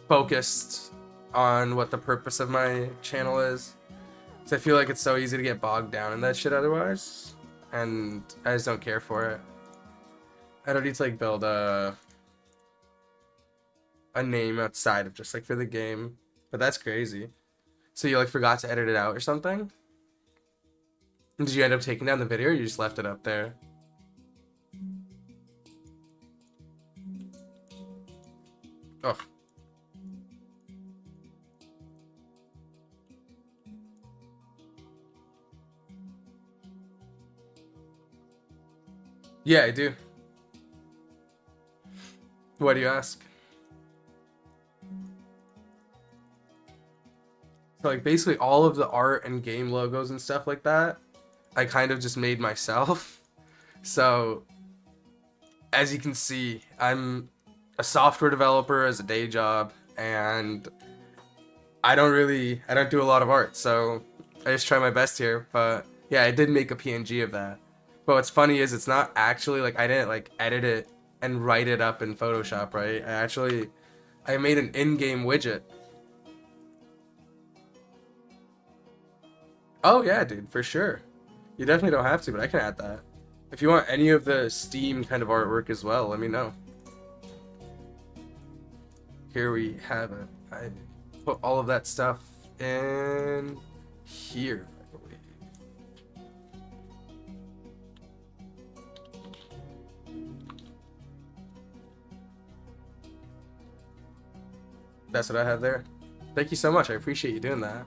focused on what the purpose of my channel is. Cause I feel like it's so easy to get bogged down in that shit otherwise. And I just don't care for it. I don't need to like build a name outside of just like for the game. But that's crazy. So you like forgot to edit it out or something? Did you end up taking down the video or you just left it up there? Oh. Yeah, I do. Why do you ask? So like basically all of the art and game logos and stuff like that, I kind of just made myself. So as you can see, I'm a software developer as a day job, and I don't do a lot of art, so I just try my best here. But yeah, I did make a PNG of that. But what's funny is it's not actually like I didn't like edit it and write it up in Photoshop, right? I made an in-game widget. Oh yeah, dude, for sure. You definitely don't have to, but I can add that. If you want any of the Steam kind of artwork as well, let me know. Here we have it. I put all of that stuff in here, I believe. That's what I have there. Thank you so much. I appreciate you doing that.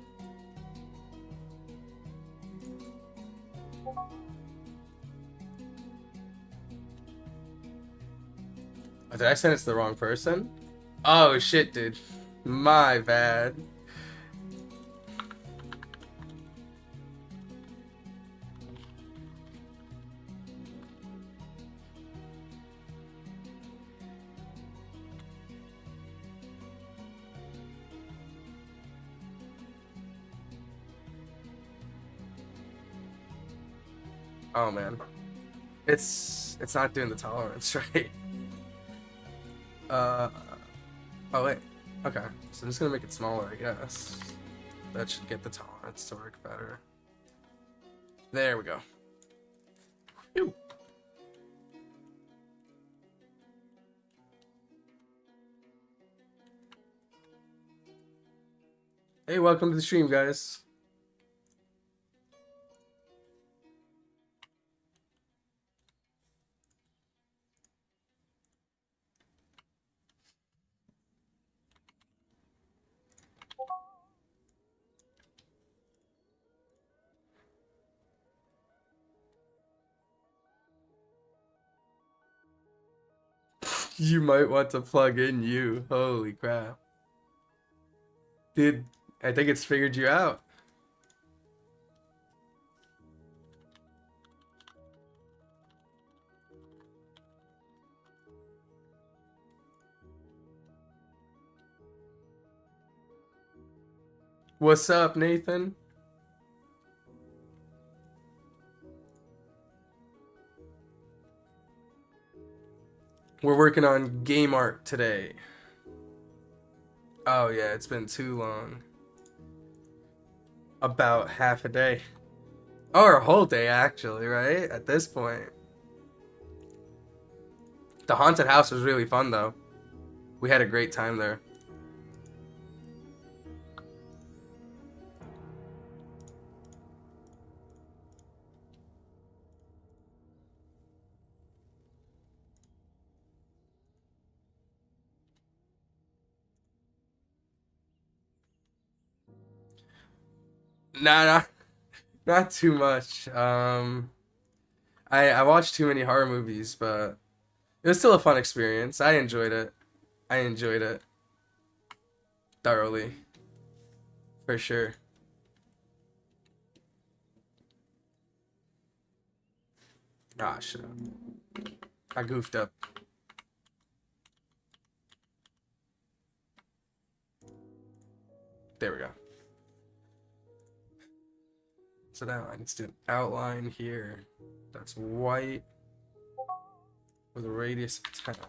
Oh, did I send it to the wrong person? Oh shit, dude. My bad. Oh man. It's not doing the tolerance right. Uh oh wait. Okay. So I'm just gonna make it smaller, I guess. That should get the tolerance to work better. There we go. Phew. Hey, welcome to the stream, guys. You might want to plug in you. Holy crap. Dude, I think it's figured you out. What's up, Nathan? We're working on game art today. Oh yeah, it's been too long. About half a day. Or a whole day, actually, right? At this point. The haunted house was really fun, though. We had a great time there. Nah, not too much. I watched too many horror movies, but it was still a fun experience. I enjoyed it. I enjoyed it thoroughly, for sure. Ah, shit. I goofed up. There we go. So now I need to do an outline here. That's white with a radius of 10.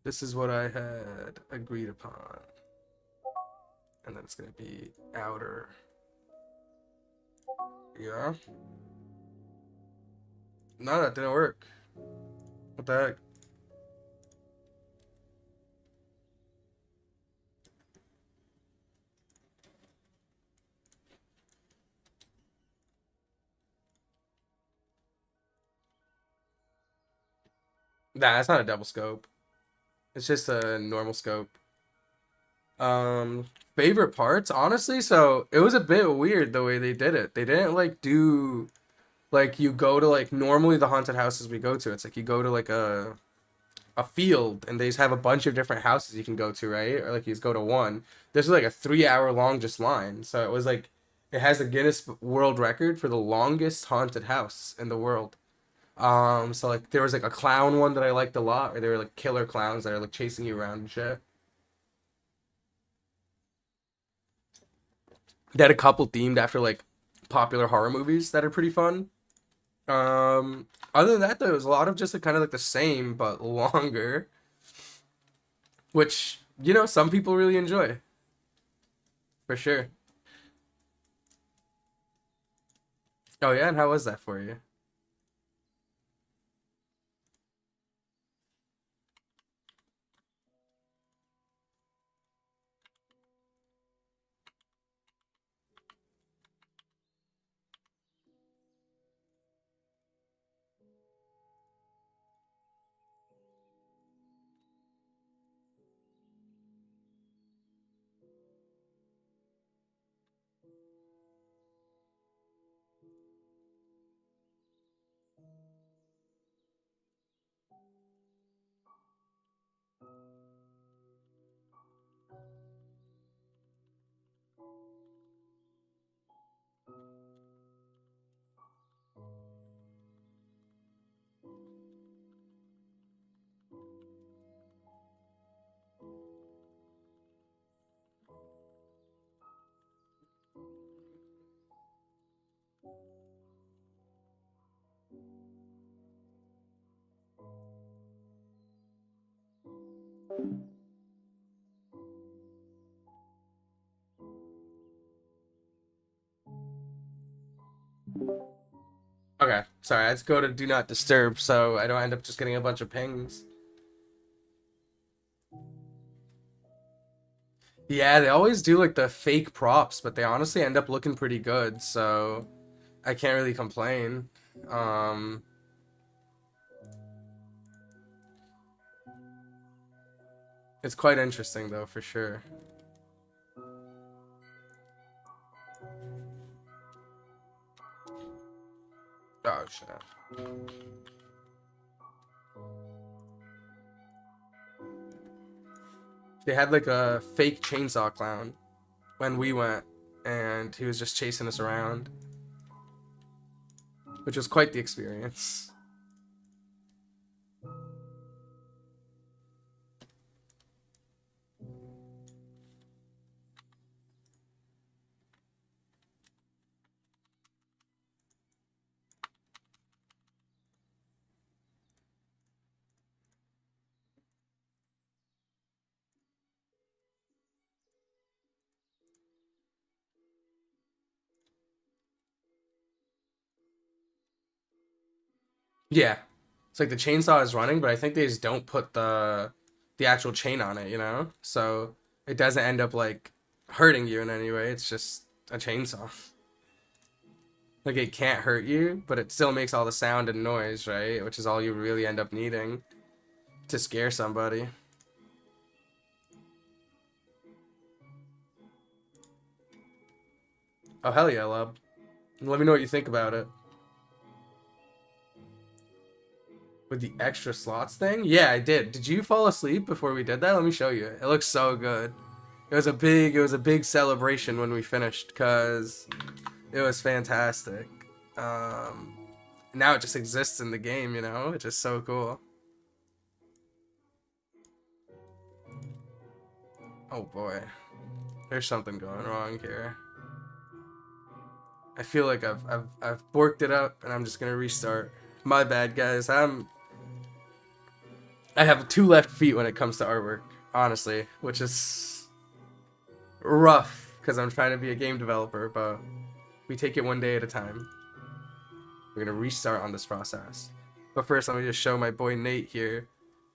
This is what I had agreed upon. And then it's going to be outer. Yeah. No, that didn't work. What the heck? Nah, it's not a double scope. It's just a normal scope. Um, Favorite parts, honestly, so it was a bit weird the way they did it. They didn't like do like you go to like normally the haunted houses we go to. It's like you go to like a field and they just have a bunch of different houses you can go to, right? Or like you just go to one. This is like a 3 hour long just line. So it was like it has a Guinness World Record for the longest haunted house in the world. So like there was like a clown one that I liked a lot, or there were like killer clowns that are like chasing you around and shit. They had a couple themed after like popular horror movies that are pretty fun. Other than that, though, it was a lot of just like, kind of like the same but longer, which some people really enjoy for sure. Oh yeah, and how was that for you? Okay, sorry, I had to go to do not disturb so I don't end up just getting a bunch of pings. Yeah, they always do like the fake props, but they honestly end up looking pretty good, so I can't really complain. Um, it's quite interesting though, for sure. Oh shit. They had like a fake chainsaw clown when we went, and he was just chasing us around, which was quite the experience. Yeah. It's like the chainsaw is running, but I think they just don't put the actual chain on it, So it doesn't end up like hurting you in any way. It's just a chainsaw. Like it can't hurt you, but it still makes all the sound and noise, right? Which is all you really end up needing to scare somebody. Oh hell yeah, love. Let me know what you think about it. With the extra slots thing? Yeah, I did. Did you fall asleep before we did that? Let me show you. It looks so good. It was a big celebration when we finished cuz it was fantastic. Um Now it just exists in the game. It's just so cool. Oh boy. There's something going wrong here. I feel like I've borked it up and I'm just gonna restart. My bad, guys. I have two left feet when it comes to artwork, honestly, which is rough because I'm trying to be a game developer, but we take it one day at a time. We're gonna restart on this process. But first, let me just show my boy Nate here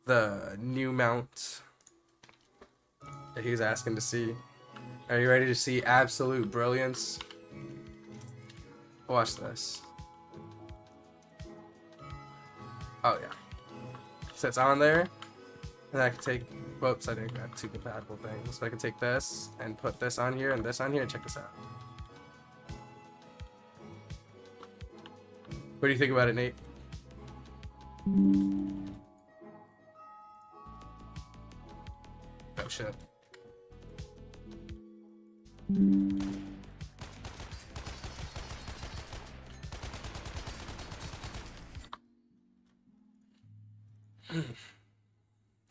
the new mount that he was asking to see. Are you ready to see absolute brilliance? Watch this. Oh yeah. So it's on there, and I can take. Whoops, I didn't grab two compatible things. So I can take this and put this on here and this on here, and check this out. What do you think about it, Nate? Oh shit.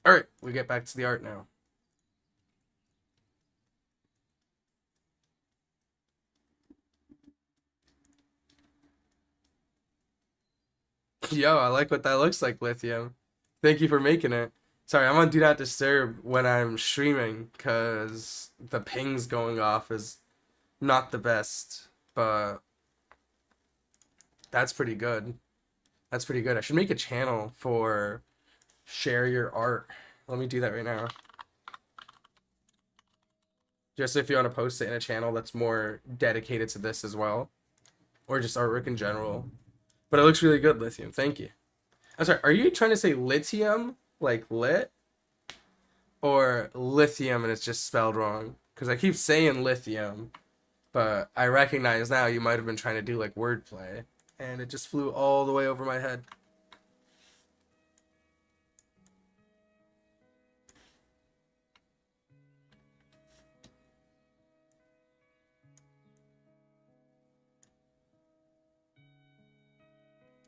Alright, we get back to the art now. Yo, I like what that looks like, Lithium. Thank you for making it. Sorry, I'm on Do Not Disturb when I'm streaming because the pings going off is not the best, but that's pretty good. That's pretty good. I should make a channel for share your art. Let me do that right now. Just if you want to post it in a channel that's more dedicated to this as well, or just artwork in general. But it looks really good, Lithium. Thank you. I'm sorry, are you trying to say lithium, like lit? Or lithium and it's just spelled wrong? Because I keep saying lithium, but I recognize now you might have been trying to do like wordplay, and it just flew all the way over my head.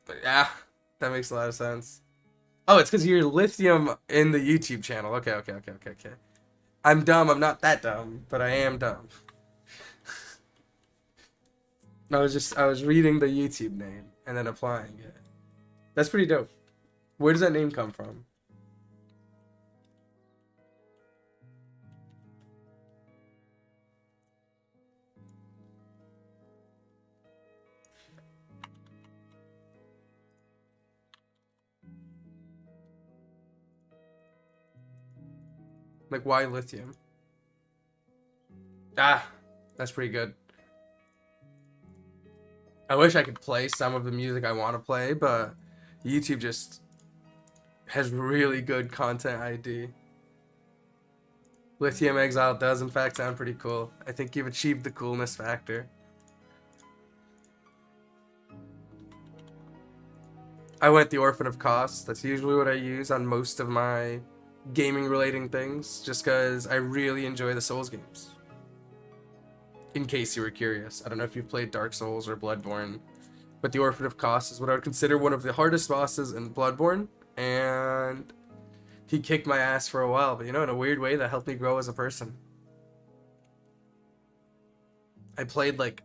But yeah, that makes a lot of sense. Oh, it's because you're lithium in the YouTube channel. Okay, okay, okay, okay, okay. I'm dumb. I'm not that dumb, but I am dumb. I was reading the YouTube name and then applying it. That's pretty dope. Where does that name come from? Like, why lithium? Ah, that's pretty good. I wish I could play some of the music I want to play, but YouTube just has really good content ID. Lithium Exile does in fact sound pretty cool. I think you've achieved the coolness factor. I went the Orphan of Cost. That's usually what I use on most of my gaming relating things, just because I really enjoy the Souls games. In case you were curious. I don't know if you've played Dark Souls or Bloodborne, but the Orphan of Cost is what I would consider one of the hardest bosses in Bloodborne, and he kicked my ass for a while, but in a weird way that helped me grow as a person. I played like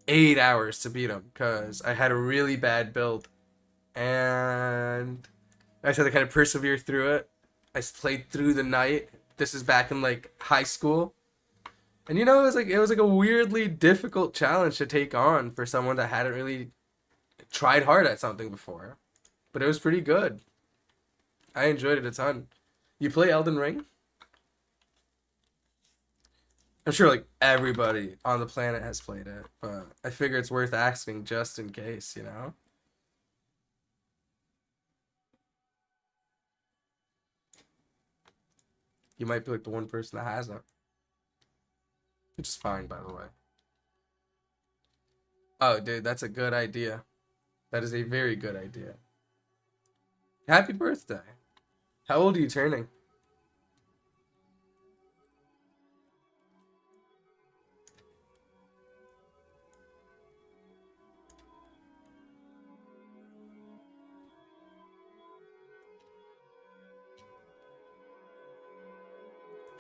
8 hours to beat him because I had a really bad build, and I just had to kind of persevere through it. I played through the night. This is back in like high school. And it was like a weirdly difficult challenge to take on for someone that hadn't really tried hard at something before. but it was pretty good. I enjoyed it a ton. You play Elden Ring? I'm sure like everybody on the planet has played it, but I figure it's worth asking just in case, you know? You might be like the one person that hasn't, which is fine, by the way. Oh, dude, that's a good idea. That is a very good idea. Happy birthday. How old are you turning?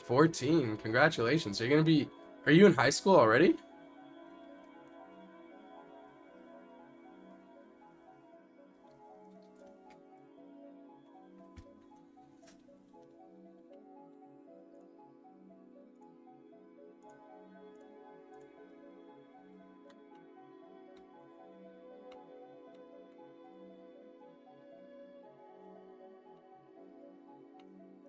'14. Congratulations. Are you in high school already?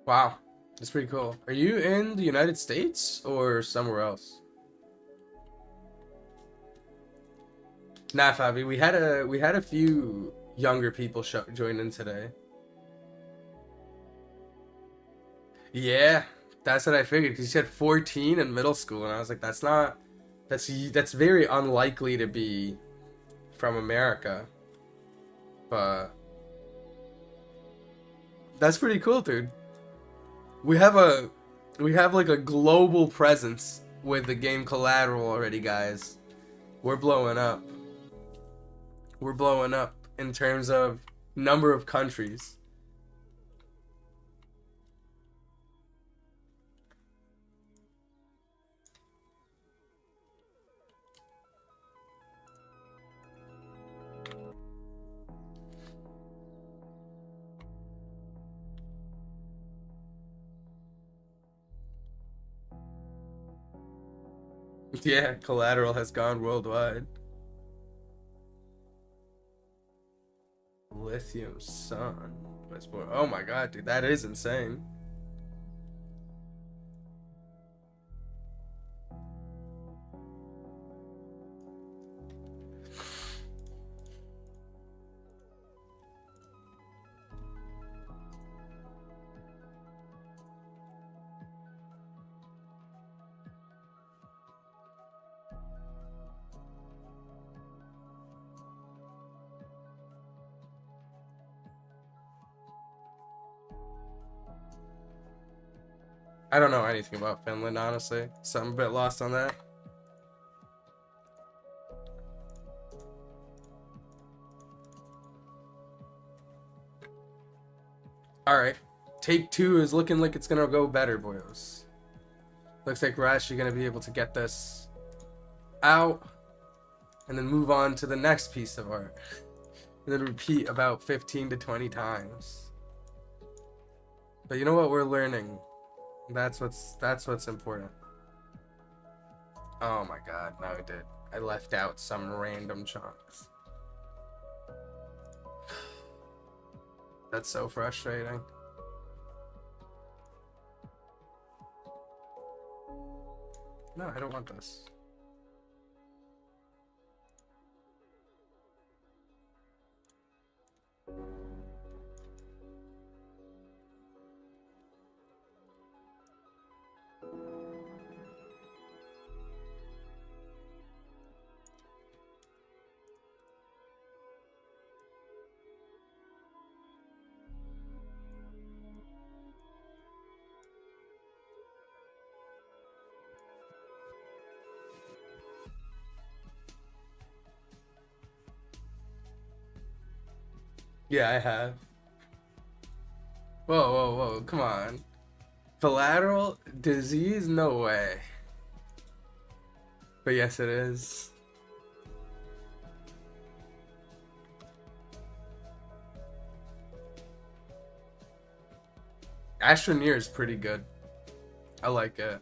Wow. That's pretty cool. Are you in the United States or somewhere else? Nah, Fabi, we had a few younger people join in today. Yeah, that's what I figured because you said 14 in middle school, and I was like, that's very unlikely to be from America, but that's pretty cool, dude. We have a we have like a global presence with the game Collateral already, guys. We're blowing up. We're blowing up in terms of number of countries. Yeah, Collateral has gone worldwide. Lithium Sun. Oh my god, dude, that is insane. I don't know anything about Finland, honestly, so I'm a bit lost on that. Alright. Take two is looking like it's gonna go better, boys. Looks like we're actually gonna be able to get this out and then move on to the next piece of art. And then repeat about 15 to 20 times. But you know what? We're learning. That's what's important. Oh my god, no I did. I left out some random chunks. That's so frustrating. No, I don't want this. Yeah, I have. Whoa, whoa, whoa, come on. Collateral disease? No way. But yes, it is. Astroneer is pretty good. I like it.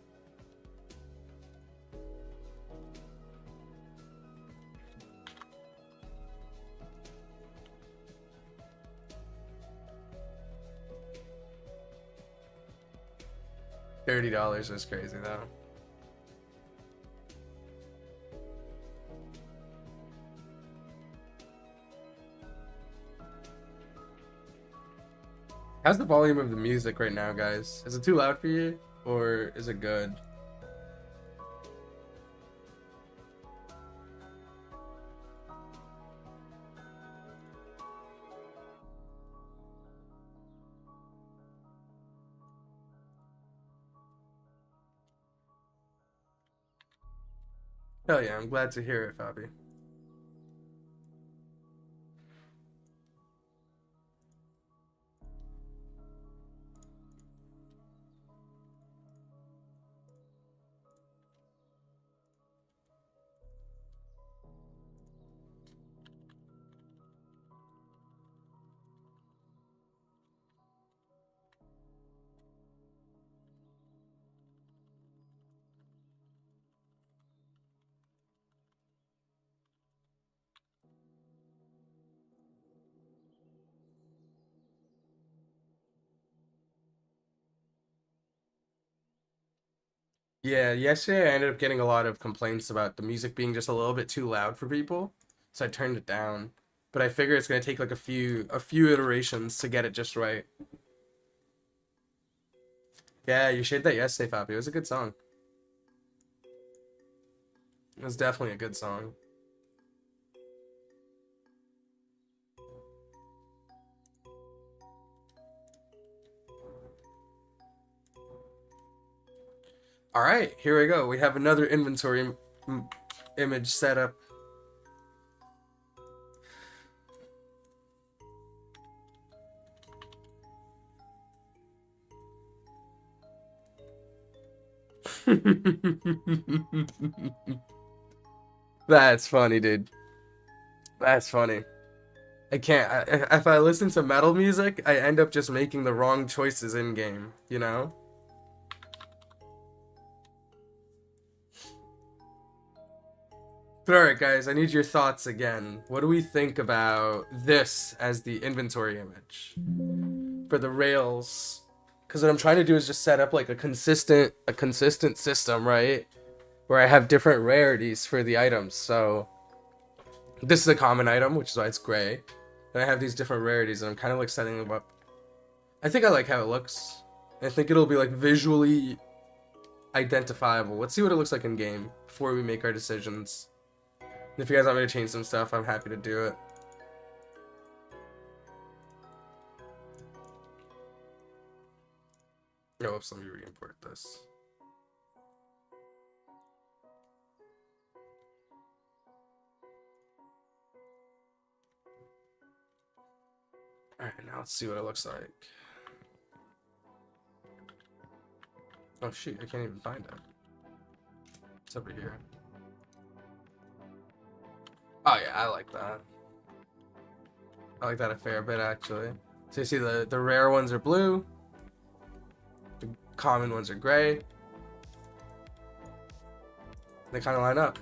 $30 is crazy though. How's the volume of the music right now, guys? Is it too loud for you, or is it good? Hell yeah, I'm glad to hear it, Fabi. Yeah, yesterday I ended up getting a lot of complaints about the music being just a little bit too loud for people, so I turned it down. But I figure it's gonna take like a few iterations to get it just right. Yeah, you shared that yesterday, Fabi. It was a good song. It was definitely a good song. All right, here we go. We have another inventory image setup. That's funny, dude. That's funny. I can't. If I listen to metal music, I end up just making the wrong choices in game, you know? But alright, guys, I need your thoughts again. What do we think about this as the inventory image for the rails? Because what I'm trying to do is just set up like a consistent system, right? Where I have different rarities for the items. So this is a common item, which is why it's gray. And I have these different rarities, and I'm kind of like setting them up. I think I like how it looks. I think it'll be like visually identifiable. Let's see what it looks like in game before we make our decisions. If you guys want me to change some stuff, I'm happy to do it. Oh, oops, let me re-import this. Alright, now let's see what it looks like. Oh shoot, I can't even find it. It's over here. Oh yeah, I like that. I like that a fair bit, actually. So you see the rare ones are blue. The common ones are gray. They kind of line up.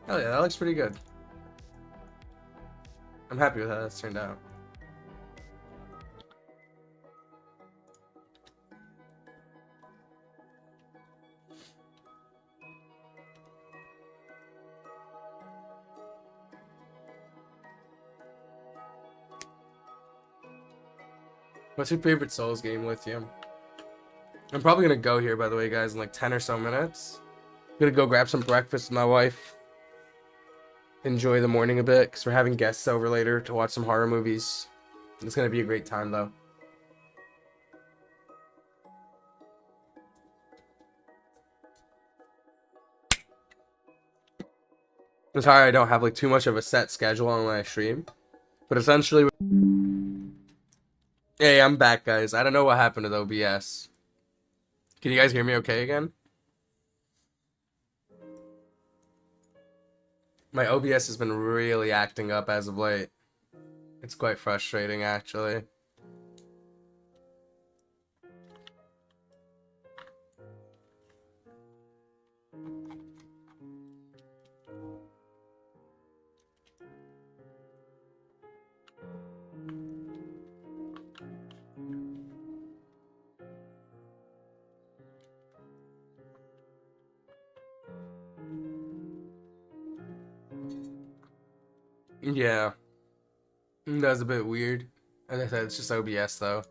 Hell yeah, that looks pretty good. I'm happy with how that's turned out. What's your favorite Souls game, Lithium? I'm probably gonna go here, by the way, guys, in like 10 or so minutes. I'm gonna go grab some breakfast with my wife. Enjoy the morning a bit, because we're having guests over later to watch some horror movies. It's gonna be a great time, though. I'm sorry I don't have like too much of a set schedule on when I stream. But essentially... Hey, I'm back, guys. I don't know what happened to the OBS. Can you guys hear me okay again? My OBS has been really acting up as of late. It's quite frustrating, actually. Yeah, that was a bit weird. As I said, it's just OBS though.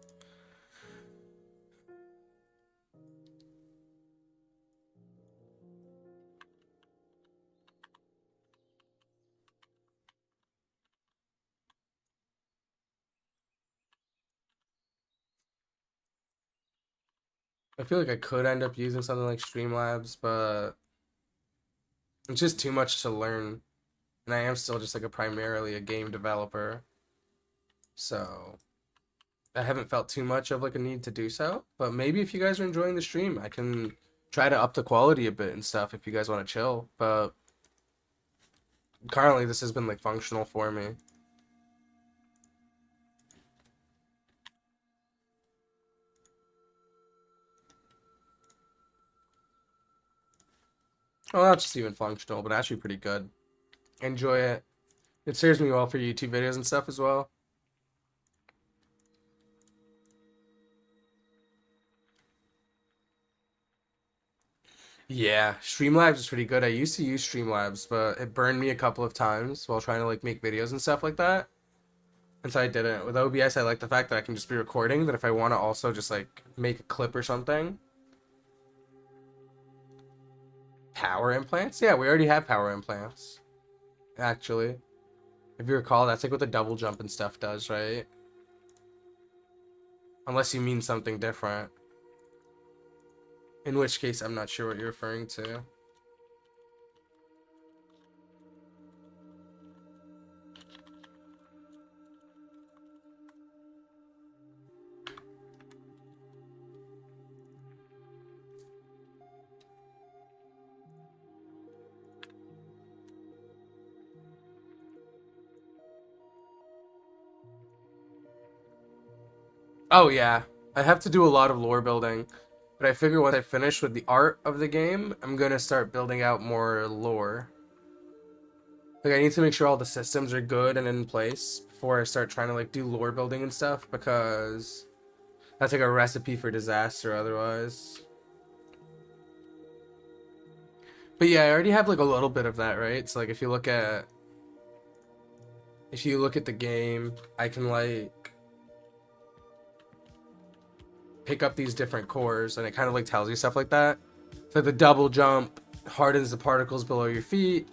I feel like I could end up using something like Streamlabs, but it's just too much to learn. And I am still just like a primarily a game developer. So I haven't felt too much of like a need to do so. But maybe if you guys are enjoying the stream, I can try to up the quality a bit and stuff if you guys want to chill. But currently this has been like functional for me. Well, not just even functional, but actually pretty good. Enjoy it. It serves me well for YouTube videos and stuff as well. Yeah, Streamlabs is pretty good. I used to use Streamlabs, but it burned me a couple of times while trying to like make videos and stuff like that. And so I didn't. With OBS, I like the fact that I can just be recording, that if I want to also just like make a clip or something. Power implants? Yeah, we already have power implants. Actually. If you recall, that's like what the double jump and stuff does, right? Unless you mean something different. In which case, I'm not sure what you're referring to. Oh yeah, I have to do a lot of lore building, but I figure once I finish with the art of the game, I'm gonna start building out more lore. Like I need to make sure all the systems are good and in place before I start trying to like do lore building and stuff, because that's like a recipe for disaster otherwise. But yeah, I already have like a little bit of that, right? So like if you look at the game, I can like pick up these different cores and it kind of like tells you stuff like that. So the double jump hardens the particles below your feet,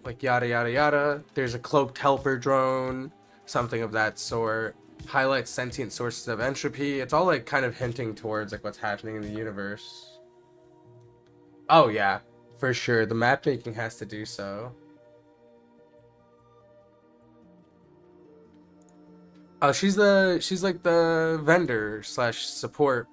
like yada yada yada. There's a cloaked helper drone, something of that sort. Highlights sentient sources of entropy. It's all like kind of hinting towards like what's happening in the universe. Oh yeah, for sure. The map making has to do so. Oh, she's like the vendor slash support.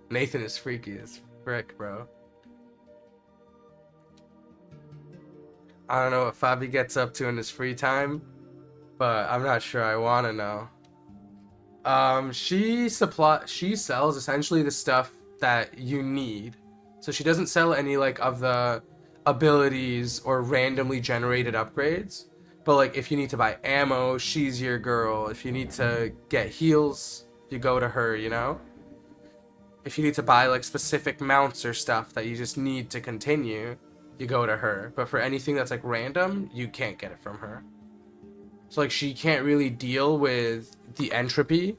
Nathan is freaky as frick, bro. I don't know what Fabi gets up to in his free time, but I'm not sure I want to know. She sells essentially the stuff that you need. So she doesn't sell any like of the abilities or randomly generated upgrades. But like if you need to buy ammo, she's your girl. If you need to get heals, you go to her, you know? If you need to buy like specific mounts or stuff that you just need to continue, you go to her. But for anything that's like random, you can't get it from her. So like she can't really deal with the entropy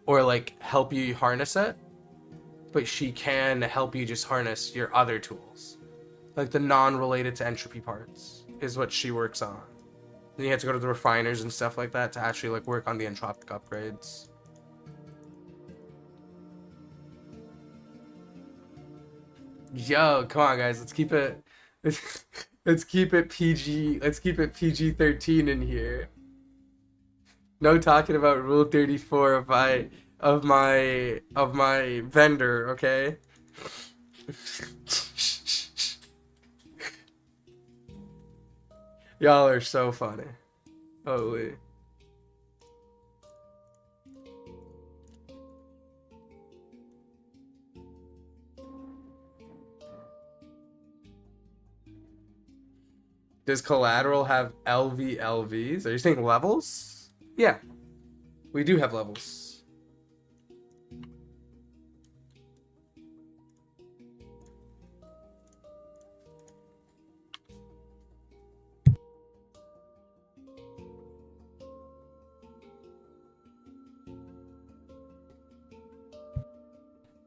or like help you harness it, but she can help you just harness your other tools. Like the non-related to entropy parts is what she works on. Then you have to go to the refiners and stuff like that to actually like work on the entropic upgrades. Yo, come on guys, let's keep it let's keep it PG. Let's keep it PG-13 in here. No talking about Rule 34 of my vendor, okay? Y'all are so funny. Holy. Does Collateral have LVLVs? Are you saying levels? Yeah, we do have levels.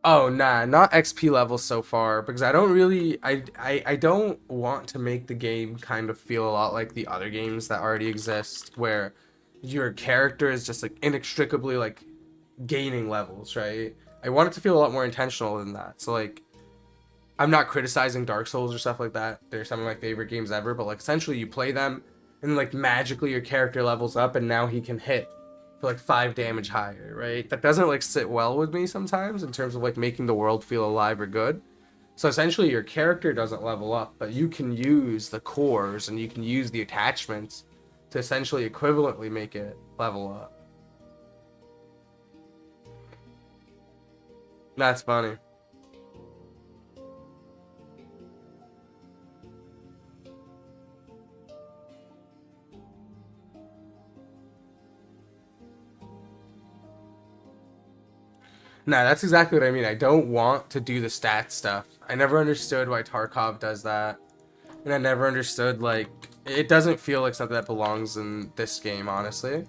Oh nah, not XP levels so far because I don't really I don't want to make the game kind of feel a lot like the other games that already exist where your character is just like inextricably like gaining levels, right? I want it to feel a lot more intentional than that. So like I'm not criticizing Dark Souls or stuff like that. They're some of my favorite games ever, but like essentially you play them and like magically your character levels up and now he can hit for like 5 damage higher, right? That doesn't like sit well with me sometimes in terms of like making the world feel alive or good. So essentially your character doesn't level up, but you can use the cores and you can use the attachments to essentially equivalently make it level up. That's funny. Nah, that's exactly what I mean. I don't want to do the stat stuff. I never understood why Tarkov does that. And I never understood, like, it doesn't feel like something that belongs in this game, honestly.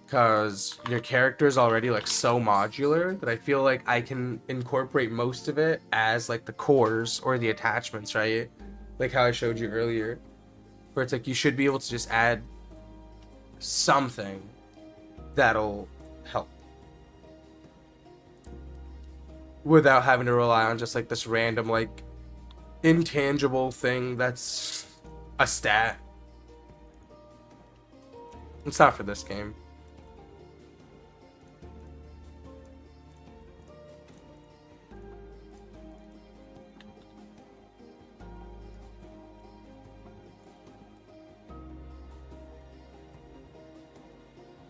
Because your character is already, like, so modular that I feel like I can incorporate most of it as, like, the cores or the attachments, right? Like how I showed you earlier. Where it's like you should be able to just add something that'll help. Without having to rely on just, like, this random, like, intangible thing that's a stat. It's not for this game.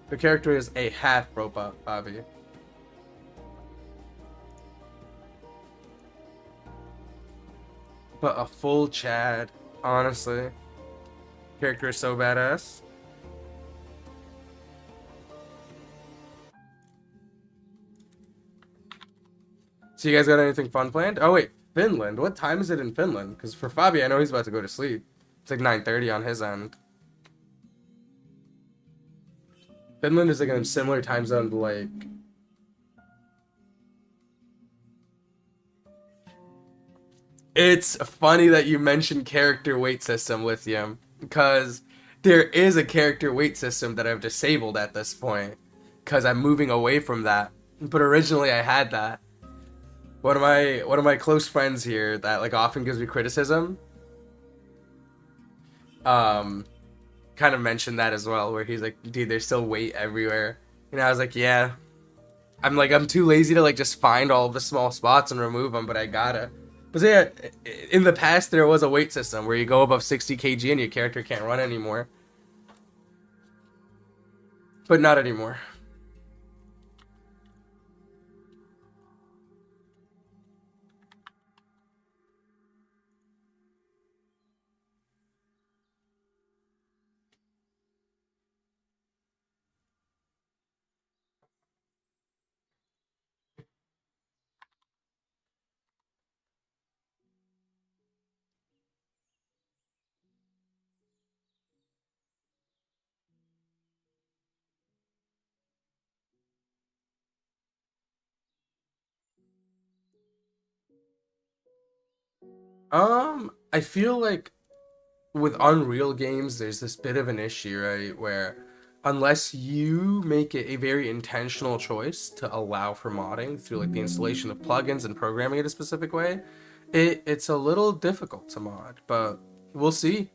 The character is a half robot, Bobby. But a full Chad, honestly. Character is so badass. So you guys got anything fun planned? Oh wait, Finland. What time is it in Finland? Because for Fabi, I know he's about to go to sleep. It's like 9:30 on his end. Finland is like in a similar time zone to like. It's funny that you mentioned character weight system, Lithium, because there is a character weight system that I've disabled at this point, because I'm moving away from that. But originally I had that. One of my close friends here that like often gives me criticism, um, kind of mentioned that as well, where he's like, dude, there's still weight everywhere. And I was like, yeah. I'm too lazy to like just find all of the small spots and remove them, but I gotta. But so, yeah, in the past there was a weight system where you go above 60 kg and your character can't run anymore. But not anymore. I feel like with Unreal games, there's this bit of an issue, right? Where unless you make it a very intentional choice to allow for modding through like the installation of plugins and programming it a specific way, it's a little difficult to mod. But we'll see.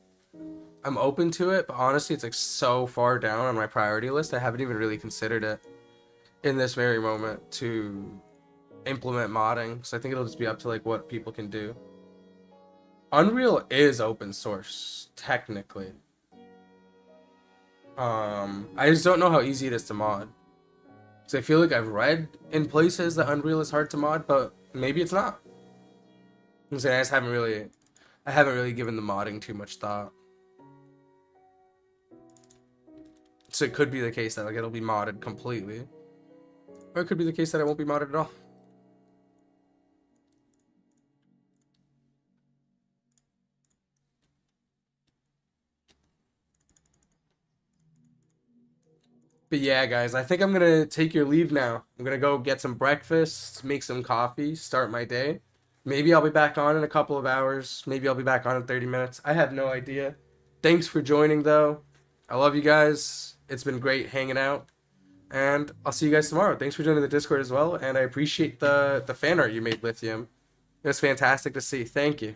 I'm open to it, but honestly, it's like so far down on my priority list. I haven't even really considered it in this very moment to implement modding. So I think it'll just be up to like what people can do. Unreal is open source, technically. I just don't know how easy it is to mod. So I feel like I've read in places that Unreal is hard to mod, but maybe it's not. I'm saying I haven't really given the modding too much thought. So it could be the case that like it'll be modded completely, or it could be the case that it won't be modded at all. But yeah, guys, I think I'm gonna take your leave now. I'm gonna go get some breakfast, make some coffee, start my day. Maybe I'll be back on in a couple of hours. Maybe I'll be back on in 30 minutes. I have no idea. Thanks for joining, though. I love you guys. It's been great hanging out. And I'll see you guys tomorrow. Thanks for joining the Discord as well. And I appreciate the fan art you made, Lithium. It was fantastic to see. Thank you.